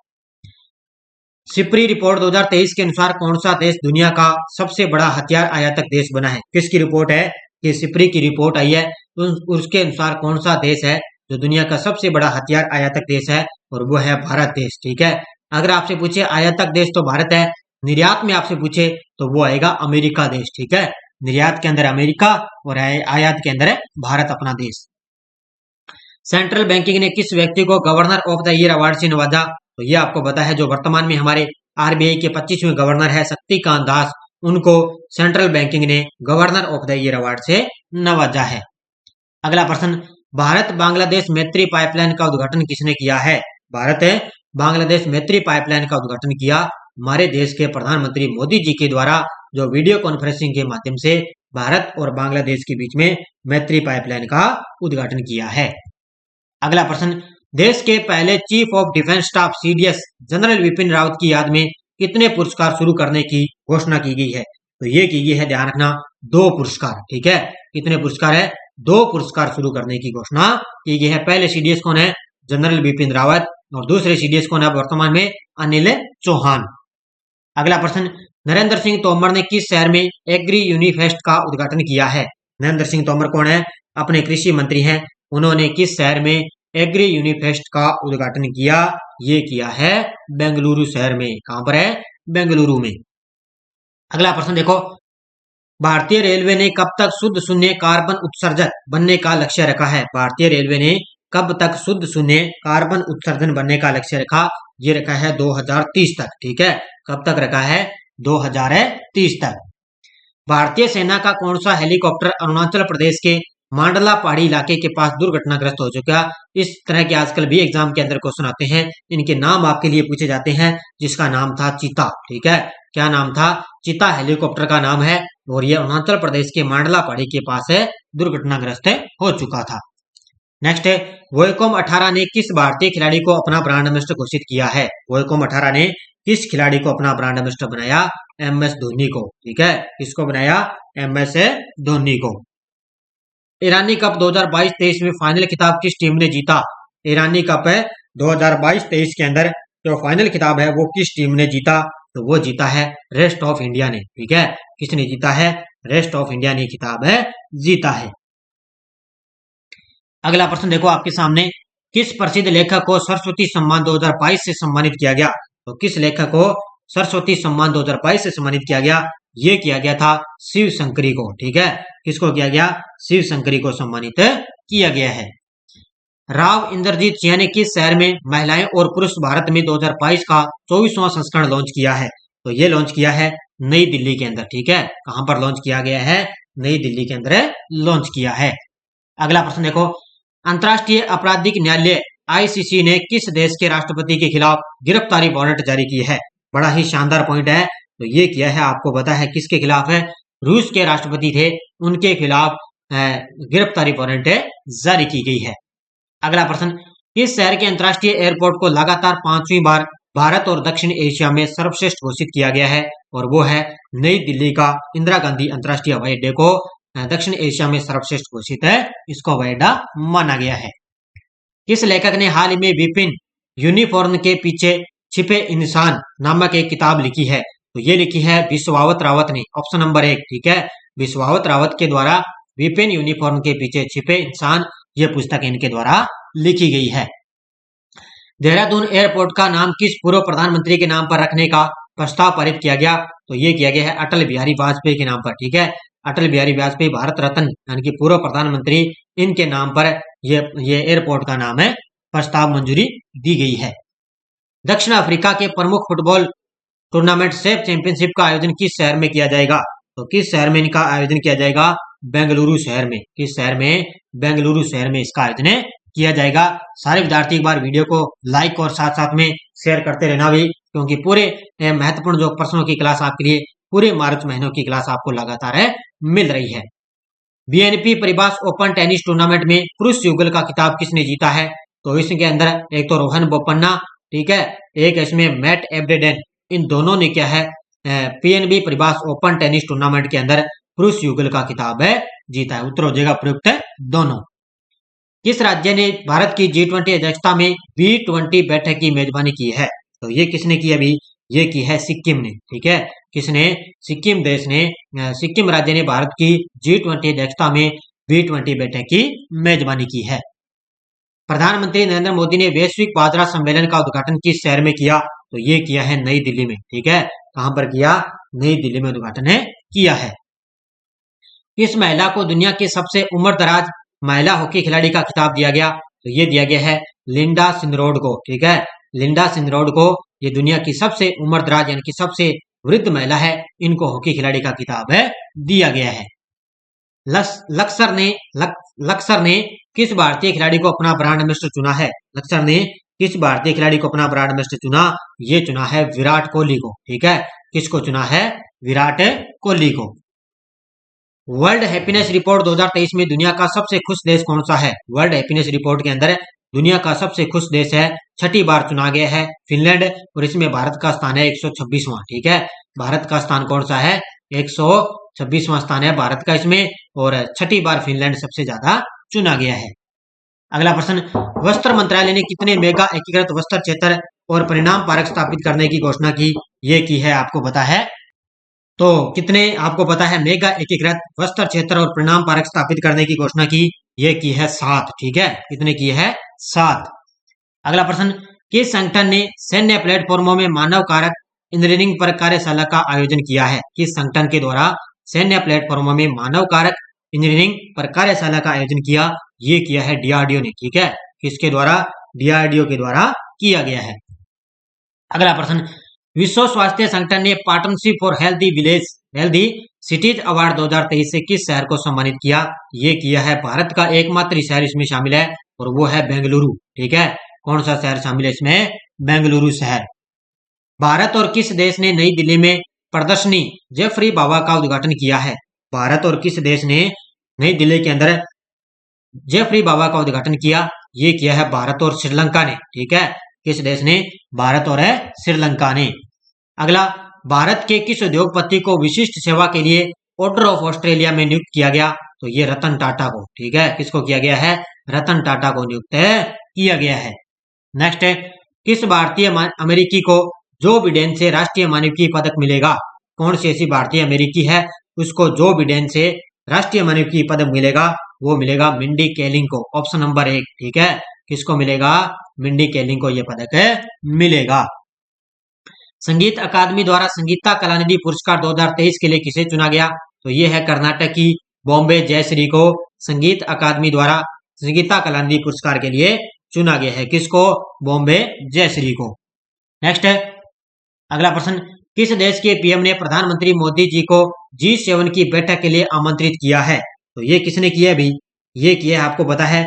सिप्री रिपोर्ट 2023 के अनुसार कौन सा देश दुनिया का सबसे बड़ा हथियार आयातक देश बना है? किसकी रिपोर्ट है? कि सिप्री की रिपोर्ट आई है, उसके अनुसार कौन सा देश है जो दुनिया का सबसे बड़ा हथियार आयातक देश है? और वो है भारत देश, ठीक है। अगर आपसे पूछे आयातक देश तो भारत है, निर्यात में आपसे पूछे तो वो आएगा अमेरिका देश, ठीक है। निर्यात के अंदर अमेरिका और आयात के अंदर है भारत अपना देश। सेंट्रल बैंकिंग ने किस व्यक्ति को governor of the year award से नवाजा? तो ये आपको पता है, जो वर्तमान में हमारे RBI के 25वें गवर्नर है शक्तिकांत दास, उनको सेंट्रल बैंकिंग ने governor of the year award से नवाजा है। अगला प्रश्न, भारत बांग्लादेश मैत्री पाइपलाइन का उद्घाटन किसने किया है? भारत बांग्लादेश मैत्री पाइपलाइन का उद्घाटन किया हमारे देश के प्रधानमंत्री मोदी जी के द्वारा, जो वीडियो कॉन्फ्रेंसिंग के माध्यम से भारत और बांग्लादेश के बीच में मैत्री पाइपलाइन का उद्घाटन किया है। अगला प्रश्न, देश के पहले chief of defence staff CDS general Vipin Rawat की याद में कितने पुरस्कार शुरू करने की घोषणा की गई है? तो ये की गई है, ध्यान रखना, 2 पुरस्कार, ठीक है। कितने पुरस्कार है? 2 पुरस्कार शुरू करने की घोषणा की गई है। पहले CDS कौन है? जनरल बिपिन रावत, और दूसरे CDS कौन है वर्तमान में? अनिल चौहान। अगला प्रश्न, नरेंद्र सिंह तोमर ने किस शहर में एग्री यूनिफेस्ट का उद्घाटन किया है? नरेंद्र सिंह तोमर कौन है? अपने कृषि मंत्री हैं, उन्होंने किस शहर में एग्री यूनिफेस्ट का उद्घाटन किया? ये किया है बेंगलुरु शहर में। कहां पर है? बेंगलुरु में। अगला प्रश्न देखो, भारतीय रेलवे ने कब तक शुद्ध शून्य कार्बन उत्सर्जन बनने का लक्ष्य रखा है? भारतीय रेलवे ने कब तक शुद्ध शून्य कार्बन उत्सर्जन बनने का लक्ष्य रखा? ये रखा है 2030 तक, ठीक है। कब तक रखा है? 2030 तक। भारतीय सेना का कौन सा हेलीकॉप्टर अरुणाचल प्रदेश के मांडला पहाड़ी इलाके के पास दुर्घटनाग्रस्त हो चुका? इस तरह के आजकल भी एग्जाम के अंदर क्वेश्चन आते हैं, इनके नाम आपके लिए पूछे जाते हैं, जिसका नाम था चीता, ठीक है। क्या नाम था? चीता हेलीकॉप्टर का नाम है, और ये अरुणाचल प्रदेश के मांडला पहाड़ी के पास है दुर्घटनाग्रस्त हो चुका था। नेक्स्ट है, वोयकॉम 18 ने किस भारतीय खिलाड़ी को अपना ब्रांड एम्बेसडर घोषित किया है? वोयकॉम 18 ने किस खिलाड़ी को अपना ब्रांड एम्बेसडर बनाया? MS धोनी को, ठीक है। किसको बनाया? MS धोनी को। ईरानी कप 2022-23 में फाइनल खिताब किस टीम ने जीता? ईरानी कप है 2022-23 के अंदर जो फाइनल खिताब है वो किस टीम ने जीता? तो वो जीता है रेस्ट ऑफ इंडिया ने, ठीक है। किसने जीता है? रेस्ट ऑफ इंडिया ने खिताब है जीता है। अगला प्रश्न देखो आपके सामने, किस प्रसिद्ध लेखक को सरस्वती सम्मान 2022 से सम्मानित किया गया? तो किस लेखक को सरस्वती सम्मान 2022 से सम्मानित किया गया? ये किया गया था शिव शंकरी को, ठीक है। किसको किया गया? शिव शंकरी को सम्मानित किया गया है। राव इंद्रजीत सिंह ने किस शहर में महिलाएं और पुरुष भारत में 2022 का 24वां संस्करण लॉन्च किया है? तो ये लॉन्च किया है नई दिल्ली के अंदर, ठीक है। कहां पर लॉन्च किया गया है? नई दिल्ली के अंदर लॉन्च किया है। अगला प्रश्न देखो, अंतर्राष्ट्रीय आपराधिक न्यायालय ICC ने किस देश के राष्ट्रपति के खिलाफ गिरफ्तारी वारंट जारी की है? बड़ा ही शानदार पॉइंट है। तो ये किया है, आपको पता है किसके खिलाफ है? रूस के राष्ट्रपति थे, उनके खिलाफ गिरफ्तारी वारंट जारी की गई है। अगला प्रश्न, किस शहर के अंतर्राष्ट्रीय एयरपोर्ट को लगातार 5वीं बार भारत और दक्षिण एशिया में सर्वश्रेष्ठ घोषित किया गया है? और वो है नई दिल्ली का इंदिरा गांधी अंतर्राष्ट्रीय हवाई अड्डे को दक्षिण एशिया में सर्वश्रेष्ठ घोषित है, इसको हवाई अड्डा माना गया है। किस लेखक ने हाल ही में विपिन यूनिफॉर्म के पीछे छिपे इंसान नामक एक किताब लिखी है? तो ये लिखी है विश्वावत रावत ने, ऑप्शन नंबर 1, ठीक है। विश्वावत रावत के द्वारा विपिन यूनिफॉर्म के पीछे छिपे इंसान, ये पुस्तक इनके द्वारा लिखी गई है। देहरादून एयरपोर्ट का नाम किस पूर्व प्रधानमंत्री के नाम पर रखने का प्रस्ताव पारित किया गया? तो ये किया गया है अटल बिहारी वाजपेयी के नाम पर, ठीक है। अटल बिहारी वाजपेयी भारत रत्न यानी कि पूर्व प्रधानमंत्री, इनके नाम पर ये एयरपोर्ट का नाम है, प्रस्ताव मंजूरी दी गई है। दक्षिण अफ्रीका के प्रमुख फुटबॉल टूर्नामेंट सेफ चैंपियनशिप का आयोजन किस शहर में किया जाएगा? तो किस शहर में इनका आयोजन किया जाएगा? बेंगलुरु शहर में। किस शहर में? बेंगलुरु शहर में इसका आयोजन किया जाएगा। सारे विद्यार्थी एक बार वीडियो को लाइक और साथ साथ में शेयर करते रहना भी, क्योंकि पूरे महत्वपूर्ण जो प्रश्नों की क्लास आपके लिए पूरे मार्च महीनों की क्लास आपको लगातार मिल रही है। BNP Paribas open tennis tournament में पुरुष युगल का खिताब किसने जीता है? तो इसके अंदर एक तो रोहन बोपन्ना, ठीक है, एक इसमें मैट एब्रेडेन, इन दोनों ने क्या है PNB Paribas open tennis tournament के अंदर पुरुष युगल का खिताब जीता है। उत्तर हो जाएगा प्रयुक्त दोनों। किस राज्य ने भारत की G20 अध्यक्षता में B20 बैठक की मेजबानी की है? तो ये किसने की? अभी ये की है सिक्किम ने, ठीक है। किसने? सिक्किम देश ने, सिक्किम राज्य ने भारत की G20 अध्यक्षता में B20 बैठक की मेजबानी की है। प्रधानमंत्री नरेंद्र मोदी ने वैश्विक बाजरा सम्मेलन का उद्घाटन किस शहर में किया? तो ये किया है नई दिल्ली में, ठीक है। कहां पर किया? नई दिल्ली में उद्घाटन किया है। इस महिला को दुनिया की सबसे उम्रदराज महिला हॉकी खिलाड़ी का खिताब दिया गया? तो ये दिया गया है लिंडा सिनरोड को, ठीक है। लिंडा सिनरोड को ये दुनिया की सबसे उम्रदराज यानी कि सबसे वृद्ध महिला है, इनको हॉकी खिलाड़ी का खिताब दिया गया है। लक्सर ने किस भारतीय खिलाड़ी को अपना ब्रांड एम्बेसडर चुना है? लक्सर ने किस भारतीय खिलाड़ी को अपना ब्रांड एम्बेसडर चुना? ये चुना है विराट कोहली को, ठीक है। किसको चुना है? विराट कोहली को। वर्ल्ड हैप्पीनेस रिपोर्ट 2023 में दुनिया का सबसे खुश देश कौन सा है? वर्ल्ड हैप्पीनेस रिपोर्ट के अंदर दुनिया का सबसे खुश देश है, छठी बार चुना गया है फिनलैंड, और इसमें भारत का स्थान है 126वां, ठीक है। भारत का स्थान कौन सा है? 126वां स्थान है भारत का इसमें, और छठी बार फिनलैंड सबसे ज्यादा चुना गया है। अगला प्रश्न, वस्त्र मंत्रालय ने कितने मेगा एकीकृत वस्त्र क्षेत्र और परिणाम पार्क स्थापित करने की घोषणा की? ये की है, आपको पता है। तो कितने आपको पता है मेगा एकीकृत वस्त्र क्षेत्र और परिणाम पार्क स्थापित करने की घोषणा की? ये की है 7, ठीक है। कितने की है? 7। अगला प्रश्न, किस संगठन ने सैन्य प्लेटफॉर्मों में मानव कारक इंजीनियरिंग पर कार्यशाला का आयोजन किया है? किस संगठन के द्वारा सैन्य प्लेटफॉर्मों में मानव कारक इंजीनियरिंग पर कार्यशाला का आयोजन किया? ये किया है डीआरडीओ ने, ठीक है। किसके द्वारा? डीआरडीओ के द्वारा किया गया है। अगला प्रश्न, विश्व स्वास्थ्य संगठन ने partnership for healthy cities award 2023 से किस शहर को सम्मानित किया? ये किया है भारत का एकमात्र शहर इसमें शामिल है, और वो है बेंगलुरु, ठीक है। कौन सा शहर शामिल है इसमें? बेंगलुरु शहर। भारत और किस देश ने नई दिल्ली में प्रदर्शनी जेफरी बाबा का उद्घाटन किया है? भारत और किस देश ने नई दिल्ली के अंदर जेफरी बाबा का उद्घाटन किया? ये किया है भारत और श्रीलंका ने, ठीक है। किस देश ने? भारत और श्रीलंका ने। अगला, भारत के किस उद्योगपति को विशिष्ट सेवा के लिए ऑर्डर ऑफ ऑस्ट्रेलिया में नियुक्त किया गया? तो ये रतन टाटा को, ठीक है। किसको किया गया है? रतन टाटा को नियुक्त किया गया है। नेक्स्ट है, किस भारतीय अमेरिकी को जो बिडेन से राष्ट्रीय मानविकी पदक मिलेगा? कौन सी ऐसी भारतीय अमेरिकी है उसको जो बिडेन से राष्ट्रीय मानविकी पदक मिलेगा? वो मिलेगा मिंडी केलिंग को, ऑप्शन नंबर 1, ठीक है। किसको मिलेगा? मिंडी केलिंग को यह पदक मिलेगा। संगीत अकादमी द्वारा संगीता कलानिधि पुरस्कार 2023 के लिए किसे चुना गया? तो ये है कर्नाटक की बॉम्बे जयश्री को संगीत अकादमी द्वारा संगीता कलानिधि पुरस्कार के लिए चुना गया है। किसको? बॉम्बे जयश्री को। नेक्स्ट है अगला प्रश्न, किस देश के पीएम ने प्रधानमंत्री मोदी जी को G7 की बैठक के लिए आमंत्रित किया है? तो ये किसने किया है भी? ये किया है, आपको पता है,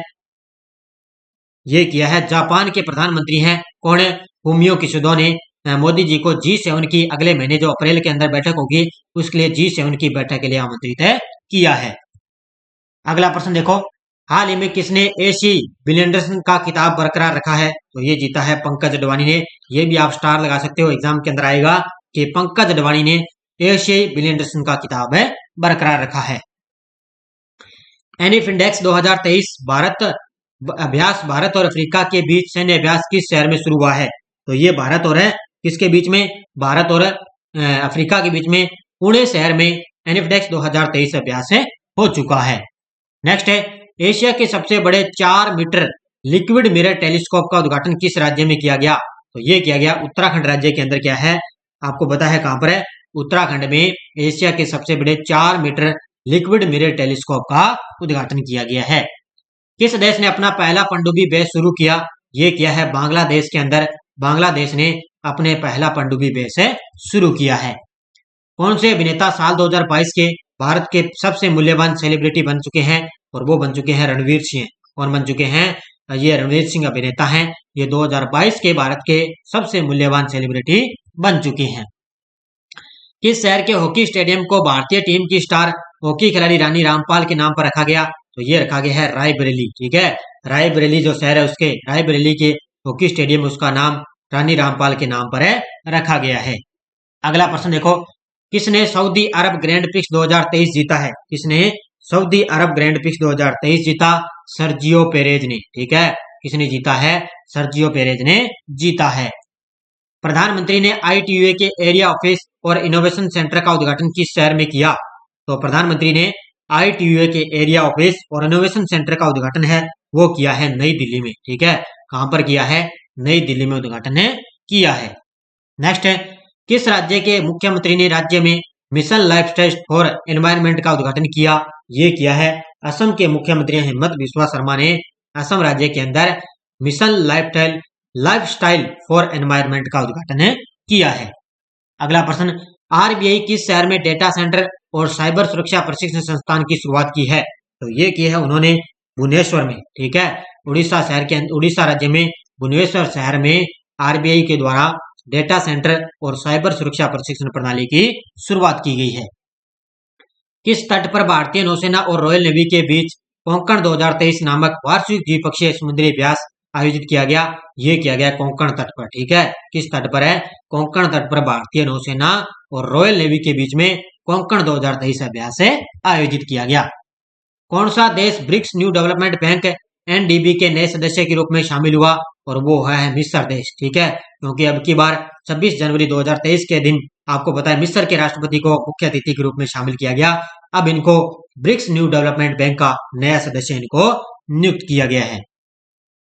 ये किया है जापान के प्रधानमंत्री हैं, कौन है? फूमियो किशिदा ने मोदी जी को G7 की अगले महीने जो अप्रैल के अंदर बैठक होगी उसके लिए G7 की बैठक के लिए आमंत्रित किया है। अगला प्रश्न देखो, हाल ही में किसने एशियाई बिलियनर्स का खिताब बरकरार रखा है? तो ये जीता है पंकज अडवाणी ने। ये भी आप स्टार लगा सकते हो, एग्जाम के अंदर आएगा कि पंकज अडवाणी ने एशियाई बिलियनर्स का खिताब बरकरार रखा है। एनिफ इंडेक्स 2023 भारत और अफ्रीका के बीच सैन्य अभ्यास किस शहर में शुरू हुआ है? तो ये भारत और किसके बीच में? भारत और अफ्रीका के बीच में पुणे शहर में एनिफडेक्स 2023 अभ्यास हो चुका है। नेक्स्ट है, एशिया के सबसे बड़े 4 मीटर लिक्विड मिरर टेलीस्कोप का उद्घाटन किस राज्य में किया गया? तो ये किया गया उत्तराखंड राज्य के अंदर। क्या है, आपको पता है कहां पर है? उत्तराखंड में एशिया के सबसे बड़े 4 मीटर लिक्विड मिरर टेलीस्कोप का उद्घाटन किया गया है। किस देश ने अपना पहला पनडुब्बी बेस शुरू किया? ये किया है बांग्लादेश के अंदर। बांग्लादेश ने अपने पहला पनडुब्बी बेस शुरू किया है। कौन से अभिनेता साल 2022 के भारत के सबसे मूल्यवान सेलिब्रिटी बन चुके हैं? और वो बन चुके हैं रणवीर सिंह। और बन चुके हैं ये रणवीर सिंह अभिनेता हैं। ये 2022 के भारत के सबसे मूल्यवान सेलिब्रिटी बन चुके हैं। किस शहर के हॉकी स्टेडियम को भारतीय टीम की स्टार हॉकी खिलाड़ी रानी रामपाल के नाम पर रखा गया? तो ये रखा गया है रायबरेली। ठीक है, रायबरेली जो शहर है उसके रायबरेली के हॉकी स्टेडियम उसका नाम रानी रामपाल के नाम पर रखा गया है। अगला प्रश्न देखो, किसने सऊदी अरब ग्रैंड प्रिक्स 2023 जीता है? किसने सऊदी अरब ग्रैंड प्रिक्स 2023 जीता? सर्जियो पेरेज ने। ठीक है, किसने जीता है? सर्जियो पेरेज ने जीता है। प्रधानमंत्री ने ITUA के एरिया ऑफिस और इनोवेशन सेंटर का उद्घाटन किस शहर में किया? तो प्रधानमंत्री ने ITUA के एरिया ऑफिस और इनोवेशन सेंटर का उद्घाटन है वो किया है नई दिल्ली में। ठीक है, कहां पर किया है? नई दिल्ली में उद्घाटन किया है। नेक्स्ट है, किस राज्य के मुख्यमंत्री ने राज्य में mission life test for environment का उद्घाटन किया? ये किया है असम के मुख्यमंत्री हिमंत बिस्वा शर्मा ने असम राज्य के अंदर मिशन लाइफस्टाइल फॉर एनवायरनमेंट का उद्घाटन किया है। अगला प्रश्न, RBI किस शहर में डेटा सेंटर और साइबर सुरक्षा प्रशिक्षण संस्थान की शुरुआत की है? तो ये की है उन्होंने भुवनेश्वर में। ठीक है, उड़ीसा राज्य में भुवनेश्वर शहर में RBI के द्वारा डेटा सेंटर और साइबर सुरक्षा प्रशिक्षण प्रणाली की शुरुआत की गई है। किस तट पर भारतीय नौसेना और रॉयल नेवी के बीच कोंकण 2023 नामक वार्षिक द्विपक्षीय समुद्री अभ्यास आयोजित किया गया? ये किया गया कोंकण तट पर। ठीक है, किस तट पर है? कोंकण तट पर भारतीय नौसेना और रॉयल नेवी के बीच में कोंकण 2023 अभ्यास आयोजित किया गया। कौन सा देश BRICS new development bank NDB के नए सदस्य के रूप में शामिल हुआ? और वो है मिस्र देश। ठीक है, क्योंकि अब की बार 26 जनवरी 2023 के दिन आपको पता है मिस्र के राष्ट्रपति को मुख्य अतिथि के रूप में शामिल किया गया। अब इनको ब्रिक्स न्यू डेवलपमेंट बैंक का नया सदस्य इनको नियुक्त किया गया है।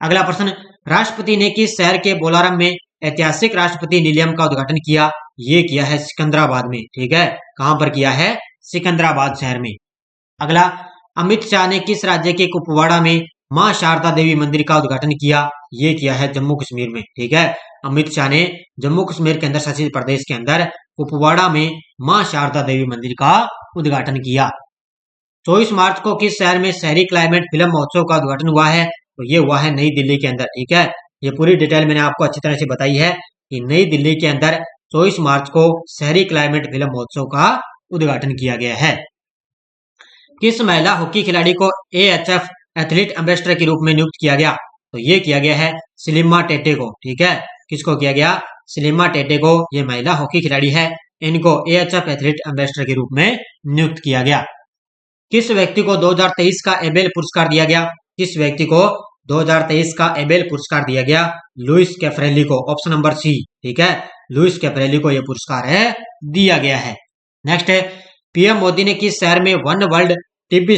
अगला प्रश्न, राष्ट्रपति ने किस शहर के बोलारम में ऐतिहासिक राष्ट्रपति निलयम का उद्घाटन किया? ये किया है सिकंदराबाद में। ठीक है, कहां पर किया है? सिकंदराबाद शहर में। अगला, अमित शाह ने किस राज्य के कुपवाड़ा में मां शारदा देवी मंदिर का उद्घाटन किया? ये किया है जम्मू कश्मीर में। ठीक है, अमित शाह ने जम्मू कश्मीर के अंदर शासित प्रदेश के अंदर कुपवाड़ा में मां शारदा देवी मंदिर का उद्घाटन किया। 24 मार्च को किस शहर में शहरी क्लाइमेट फिल्म महोत्सव का उद्घाटन हुआ है? तो ये हुआ है नई दिल्ली के अंदर। ठीक है, ये पूरी डिटेल मैंने आपको अच्छी तरह से बताई है कि नई दिल्ली के अंदर 24 मार्च को शहरी क्लाइमेट फिल्म महोत्सव का उद्घाटन किया गया है। किस महिला हॉकी खिलाड़ी को AHF एथलीट एम्बेसडर के रूप में नियुक्त किया गया? तो ये किया गया है सलीमा टेटे को। ठीक है, किसको किया गया? सलीमा टेटे को। ये महिला हॉकी खिलाड़ी है, इनको AHF एथलीट एम्बेसडर के रूप में नियुक्त किया गया। किस व्यक्ति को 2023 का एबेल पुरस्कार दिया गया? किस व्यक्ति को 2023 का एबेल पुरस्कार दिया गया? लुइस कैफरेली को। Option number C। ठीक है, लुइस कैफरेली को यह पुरस्कार दिया गया है। नेक्स्ट है, PM मोदी ने किस शहर में वन वर्ल्ड टीबी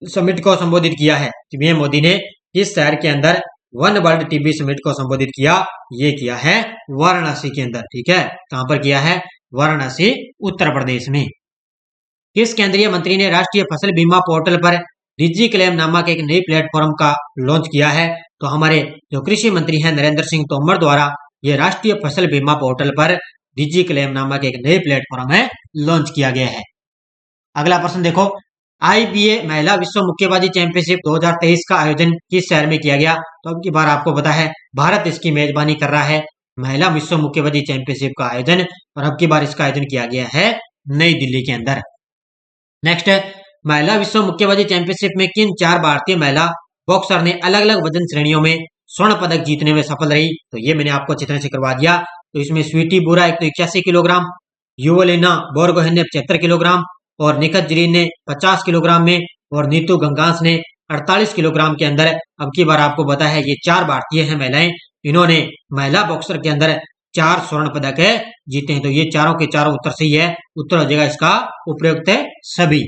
समिट को संबोधित किया है? PM मोदी ने किस शहर के अंदर वन वर्ल्ड टीबी समिट को संबोधित किया? ये किया है वाराणसी के अंदर। ठीक है, कहां पर किया है? वाराणसी, उत्तर प्रदेश में। किस केंद्रीय मंत्री ने राष्ट्रीय फसल बीमा पोर्टल पर डिजी क्लेम नामक एक नई प्लेटफॉर्म का लॉन्च किया है? तो हमारे जो कृषि मंत्री हैं नरेंद्र सिंह तोमर द्वारा ये राष्ट्रीय फसल बीमा पोर्टल पर डिजी क्लेम नामक एक नई प्लेटफॉर्म लॉन्च किया गया है। अगला प्रश्न देखो, IBA महिला विश्व मुक्केबाजी चैंपियनशिप 2023 का आयोजन किस शहर में किया गया? तो अब की बार आपको पता है भारत इसकी मेजबानी कर रहा है महिला विश्व मुक्केबाजी चैंपियनशिप का आयोजन, और अब की बार इसका आयोजन किया गया है नई दिल्ली के अंदर। नेक्स्ट है, महिला विश्व मुक्केबाजी चैंपियनशिप में किन 4 भारतीय महिला बॉक्सर ने अलग अलग वजन श्रेणियों में स्वर्ण पदक जीतने में सफल रही? तो ये मैंने आपको अच्छी तरह से करवा दिया। तो इसमें स्वीटी बुरा 181 किलोग्राम, युवलिना बोरगोहेन ने 75 किलोग्राम और निखत जरीन ने 50 किलोग्राम में, और नीतू गंगांस ने 48 किलोग्राम के अंदर। अब की बार आपको पता है ये 4 भारतीय हैं महिलाएं, इन्होंने महिला बॉक्सर के अंदर 4 स्वर्ण पदक जीते हैं। तो ये चारों के चारों उत्तर सही है। उत्तर हो जाएगा इसका उपयुक्त सभी।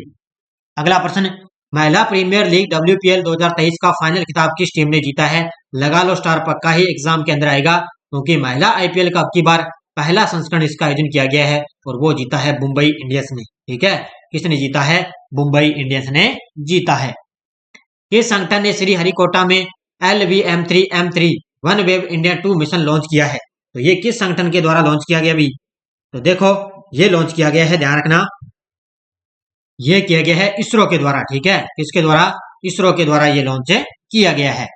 अगला प्रश्न, महिला प्रीमियर लीग WPL 2023 का फाइनल खिताब किस टीम ने जीता है? लगा लो स्टार, पक्का ही एग्जाम के अंदर आएगा, क्योंकि महिला IPL का अब की बार पहला संस्करण इसका आयोजन किया गया है और वो जीता है मुंबई इंडियंस ने। ठीक है, किसने जीता है? मुंबई इंडियंस ने जीता है। किस संगठन ने श्री हरिकोटा में LVM3M3 one web India 2 mission launch किया है? तो ये किस संगठन के द्वारा लॉन्च किया गया भी? तो देखो, ये लॉन्च किया गया है, ध्यान रखना, ये किया गया है इसरो के द्वारा। ठीक है, किसके द्वारा? इसरो के द्वारा ये लॉन्च किया गया है।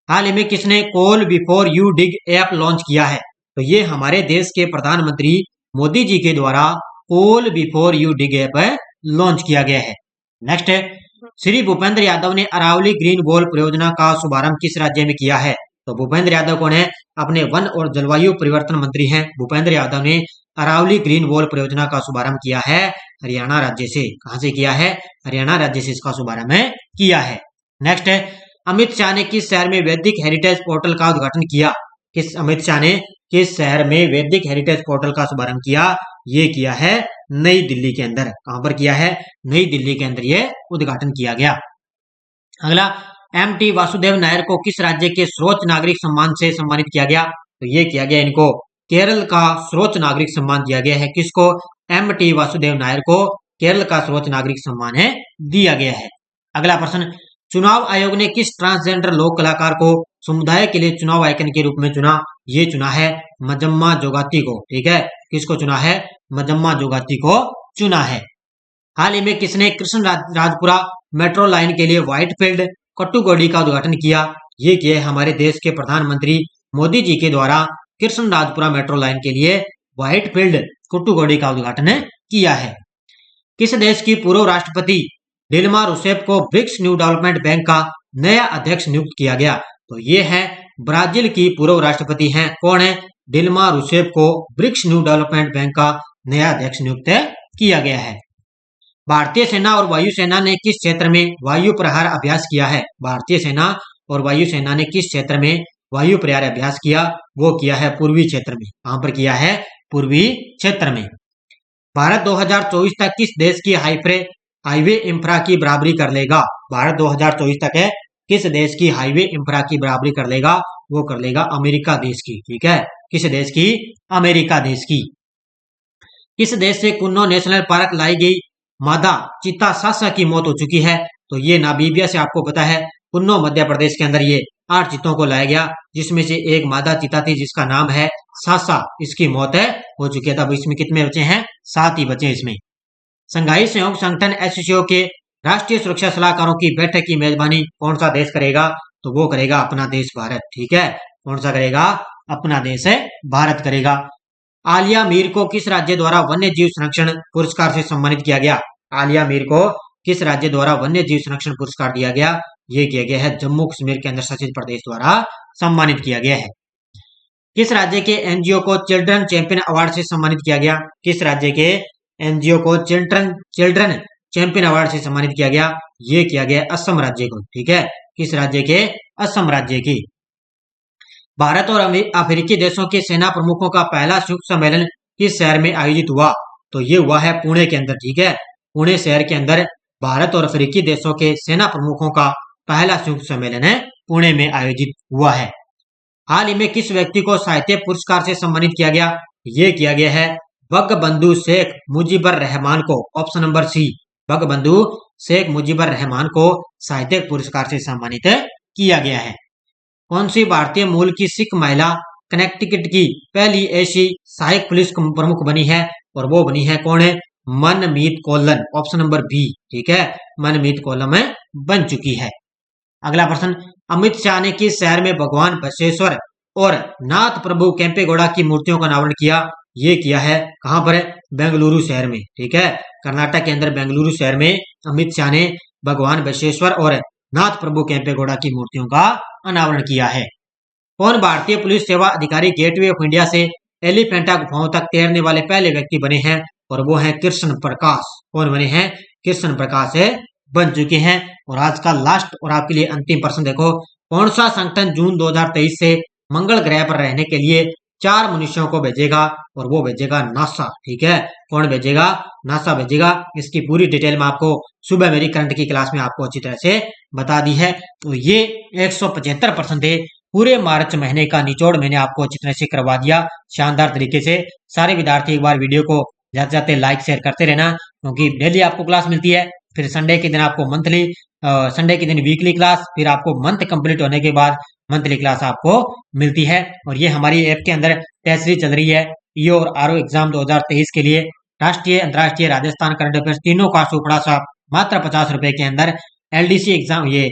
हाल ही में किसने call before you dig app launch किया है? तो ये हमारे देश के प्रधानमंत्री मोदी जी के द्वारा call before you dig app launch किया गया है। नेक्स्ट है, श्री भूपेंद्र यादव ने अरावली ग्रीन वॉल परियोजना का शुभारंभ किस राज्य में किया है? तो भूपेंद्र यादव कौन है? अपने वन और जलवायु परिवर्तन मंत्री हैं। भूपेंद्र यादव ने अरावली ग्रीन वॉल परियोजना का शुभारंभ किया है हरियाणा राज्य से। कहां से किया है? हरियाणा राज्य से इसका शुभारंभ किया है। नेक्स्ट है, अमित शाह ने किस शहर में वैदिक हेरिटेज पोर्टल का उद्घाटन किया? अमित शाह ने किस शहर में वैदिक हेरिटेज पोर्टल का शुभारंभ किया? ये किया है नई दिल्ली के अंदर। कहां पर किया है? नई दिल्ली के अंदर ये उद्घाटन किया गया। अगला, MT वासुदेव नायर को किस राज्य के सर्वोच्च नागरिक सम्मान से सम्मानित किया गया? तो ये किया गया इनको केरल का सर्वोच्च नागरिक सम्मान दिया गया है। किसको? MT वासुदेव नायर को केरल का सर्वोच्च नागरिक सम्मान दिया गया है। अगला प्रश्न, चुनाव आयोग ने किस ट्रांसजेंडर लोक कलाकार को समुदाय के लिए चुनाव आइकन के रूप में चुना? ये चुना है मजम्मा जोगाती को। ठीक है, किसको चुना है? मजम्मा जोगाती को चुना है। हाल ही में किसने कृष्ण राजपुरा मेट्रो लाइन के लिए व्हाइटफील्ड कट्टुगोडी का उद्घाटन किया? ये किया हमारे देश के प्रधानमंत्री मोदी जी के द्वारा कृष्ण राजपुरा मेट्रो लाइन के लिए व्हाइटफील्ड कट्टुगोडी का उद्घाटन किया है। किस देश की पूर्व राष्ट्रपति डिल्मा रूसेफ को ब्रिक्स न्यू डेवलपमेंट बैंक का नया अध्यक्ष नियुक्त किया गया? तो ये है ब्राजील की पूर्व राष्ट्रपति हैं। कौन है? डिल्मा रूसेफ को ब्रिक्स न्यू डेवलपमेंट बैंक का नया अध्यक्ष नियुक्त किया गया है। भारतीय सेना और वायुसेना ने किस क्षेत्र में वायु प्रहार अभ्यास किया है? भारतीय सेना और वायुसेना ने किस क्षेत्र में वायु प्रहार अभ्यास किया? वो किया है पूर्वी क्षेत्र में। कहां पर किया है? पूर्वी क्षेत्र में। भारत 2024 तक किस देश की हाईवे इंफ्रा की बराबरी कर लेगा? भारत 2024 तक है किस देश की हाईवे इंफ्रा की बराबरी कर लेगा? वो कर लेगा अमेरिका देश की। ठीक है, किस देश की? अमेरिका देश की। किस देश से कुन्नो नेशनल पार्क लाई गई मादा चीता सासा की मौत हो चुकी है? तो ये नामीबिया से, आपको पता है कुन्नो मध्य प्रदेश के अंदर ये 8 चीतों को लाया गया, जिसमें से एक मादा चीता थी जिसका नाम है सासा। इसकी मौत हो चुकी है। तब इसमें कितने बचे हैं? 7 ही बचे इसमें। संघाई सहयोग संगठन SCO के राष्ट्रीय सुरक्षा सलाहकारों की बैठक की मेजबानी कौन सा देश करेगा? तो वो करेगा अपना देश भारत। ठीक है, कौन सा करेगा? अपना देश है भारत करेगा। आलिया मीर को किस राज्य द्वारा वन्य जीव संरक्षण पुरस्कार से सम्मानित किया गया? आलिया मीर को किस राज्य द्वारा वन्य जीव संरक्षण पुरस्कार दिया गया? ये किया गया है जम्मू कश्मीर केंद्र शासित प्रदेश द्वारा सम्मानित किया गया है। किस राज्य के NGO को चिल्ड्रन चैंपियन अवार्ड से सम्मानित किया गया? किस राज्य के NGO को चिल्ड्रन चैंपियन अवार्ड से सम्मानित किया गया? ये किया गया असम राज्य को। ठीक है, किस राज्य के? असम राज्य की। भारत और अफ्रीकी देशों के सेना प्रमुखों का पहला संयुक्त सम्मेलन किस शहर में आयोजित हुआ? तो ये हुआ है पुणे के अंदर। ठीक है, पुणे शहर के अंदर भारत और अफ्रीकी देशों के सेना प्रमुखों का पहला संयुक्त सम्मेलन पुणे में आयोजित हुआ है। हाल ही में किस व्यक्ति को साहित्य पुरस्कार से सम्मानित किया गया? ये किया गया है बंगबंधु शेख मुजीबर रहमान को। Option number C, Bangabandhu Sheikh Mujibur Rahman को साहित्य पुरस्कार से सम्मानित किया गया है। कौन सी भारतीय मूल की सिख महिला कनेक्टिकट की पहली ऐसी सहायक पुलिस प्रमुख बनी है? और वो बनी है कौन है? Manmeet Kaulan. Option number B. ठीक है, मनमीत कौलन में बन चुकी है। अगला प्रश्न, अमित शाह ने किस शहर में भगवान बसवेश्वर और नाथ प्रभु केम्पेगौड़ा की मूर्तियों का अनावरण किया? ये किया है कहां पर? बेंगलुरु शहर में। ठीक है, कर्नाटक के अंदर बेंगलुरु शहर में अमित शाह ने भगवान बसवेश्वर और नाथ प्रभु केम्पेगौड़ा की मूर्तियों का अनावरण किया है। कौन भारतीय पुलिस सेवा अधिकारी गेटवे ऑफ इंडिया से एलिफेंटा गुफाओं तक तैरने वाले पहले व्यक्ति बने हैं? और वो हैं कृष्ण प्रकाश। कौन बने हैं? कृष्ण प्रकाश बन चुके हैं। और आज का लास्ट और आपके लिए अंतिम प्रश्न देखो, कौन सा संगठन जून 2023 से मंगल ग्रह पर रहने के लिए 4 मनुष्यों को भेजेगा और वो भेजेगा नासा। ठीक है, कौन भेजेगा? नासा भेजेगा। इसकी पूरी डिटेल में आपको सुबह मेरी करंट की क्लास में आपको अच्छी तरह से बता दी है। तो ये 175% थे। पूरे मार्च महीने का निचोड़ मैंने आपको अच्छी तरह से करवा दिया, शानदार तरीके से। सारे विद्यार्थी एक बार वीडियो को जाते जाते लाइक शेयर करते रहना, क्योंकि डेली आपको क्लास मिलती है। फिर संडे के दिन आपको मंथली, संडे के दिन वीकली क्लास, फिर आपको मंथ कंप्लीट होने के बाद मंथली क्लास आपको मिलती है। और ये हमारी ऐप के अंदर टेस्ट सीरीज चल रही है ईओ और आरओ एग्जाम 2023 के लिए। राष्ट्रीय, अंतर्राष्ट्रीय, राजस्थान करंट अफेयर्स तीनों का सुपड़ा सा मात्र 50 रुपए के अंदर। एलडीसी एग्जाम ये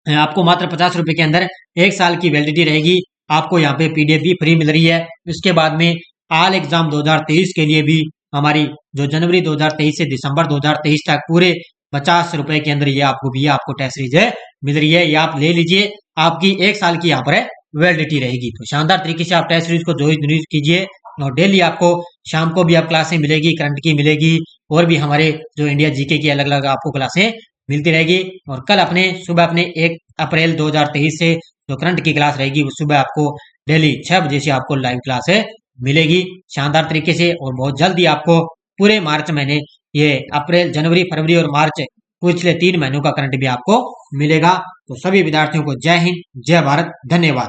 आपको मात्र 50 रुपए के अंदर 1 साल की वैलिडिटी रहेगी। आपको यहाँ पे पीडीएफ भी फ्री मिल रही है। इसके बाद में आल एग्जाम 2023 के लिए भी हमारी जो जनवरी 2023 से दिसंबर 2023 तक पूरे 50 रुपए के अंदर ये आपको भी आपको टेस्ट सीरीज मिल रही है। ये आप ले लीजिए, आपकी 1 साल की यहाँ पर वैलिडिटी रहेगी। तो शानदार तरीके से आप टेस्ट सीरीज को यूज कीजिए। और डेली आपको शाम को भी आप क्लासें मिलेगी, करंट की मिलेगी, और भी हमारे जो इंडिया जीके की अलग अलग आपको क्लासें मिलती रहेगी। और कल अपने सुबह अपने 1 अप्रैल 2023 से जो करंट की क्लास रहेगी वो सुबह आपको डेली 6 बजे से आपको लाइव क्लास मिलेगी शानदार तरीके से। और बहुत जल्दी आपको पूरे मार्च महीने, ये अप्रैल, जनवरी, फरवरी और मार्च, पिछले 3 महीनों का करंट भी आपको मिलेगा। तो सभी विद्यार्थियों को जय हिंद, जय भारत, धन्यवाद।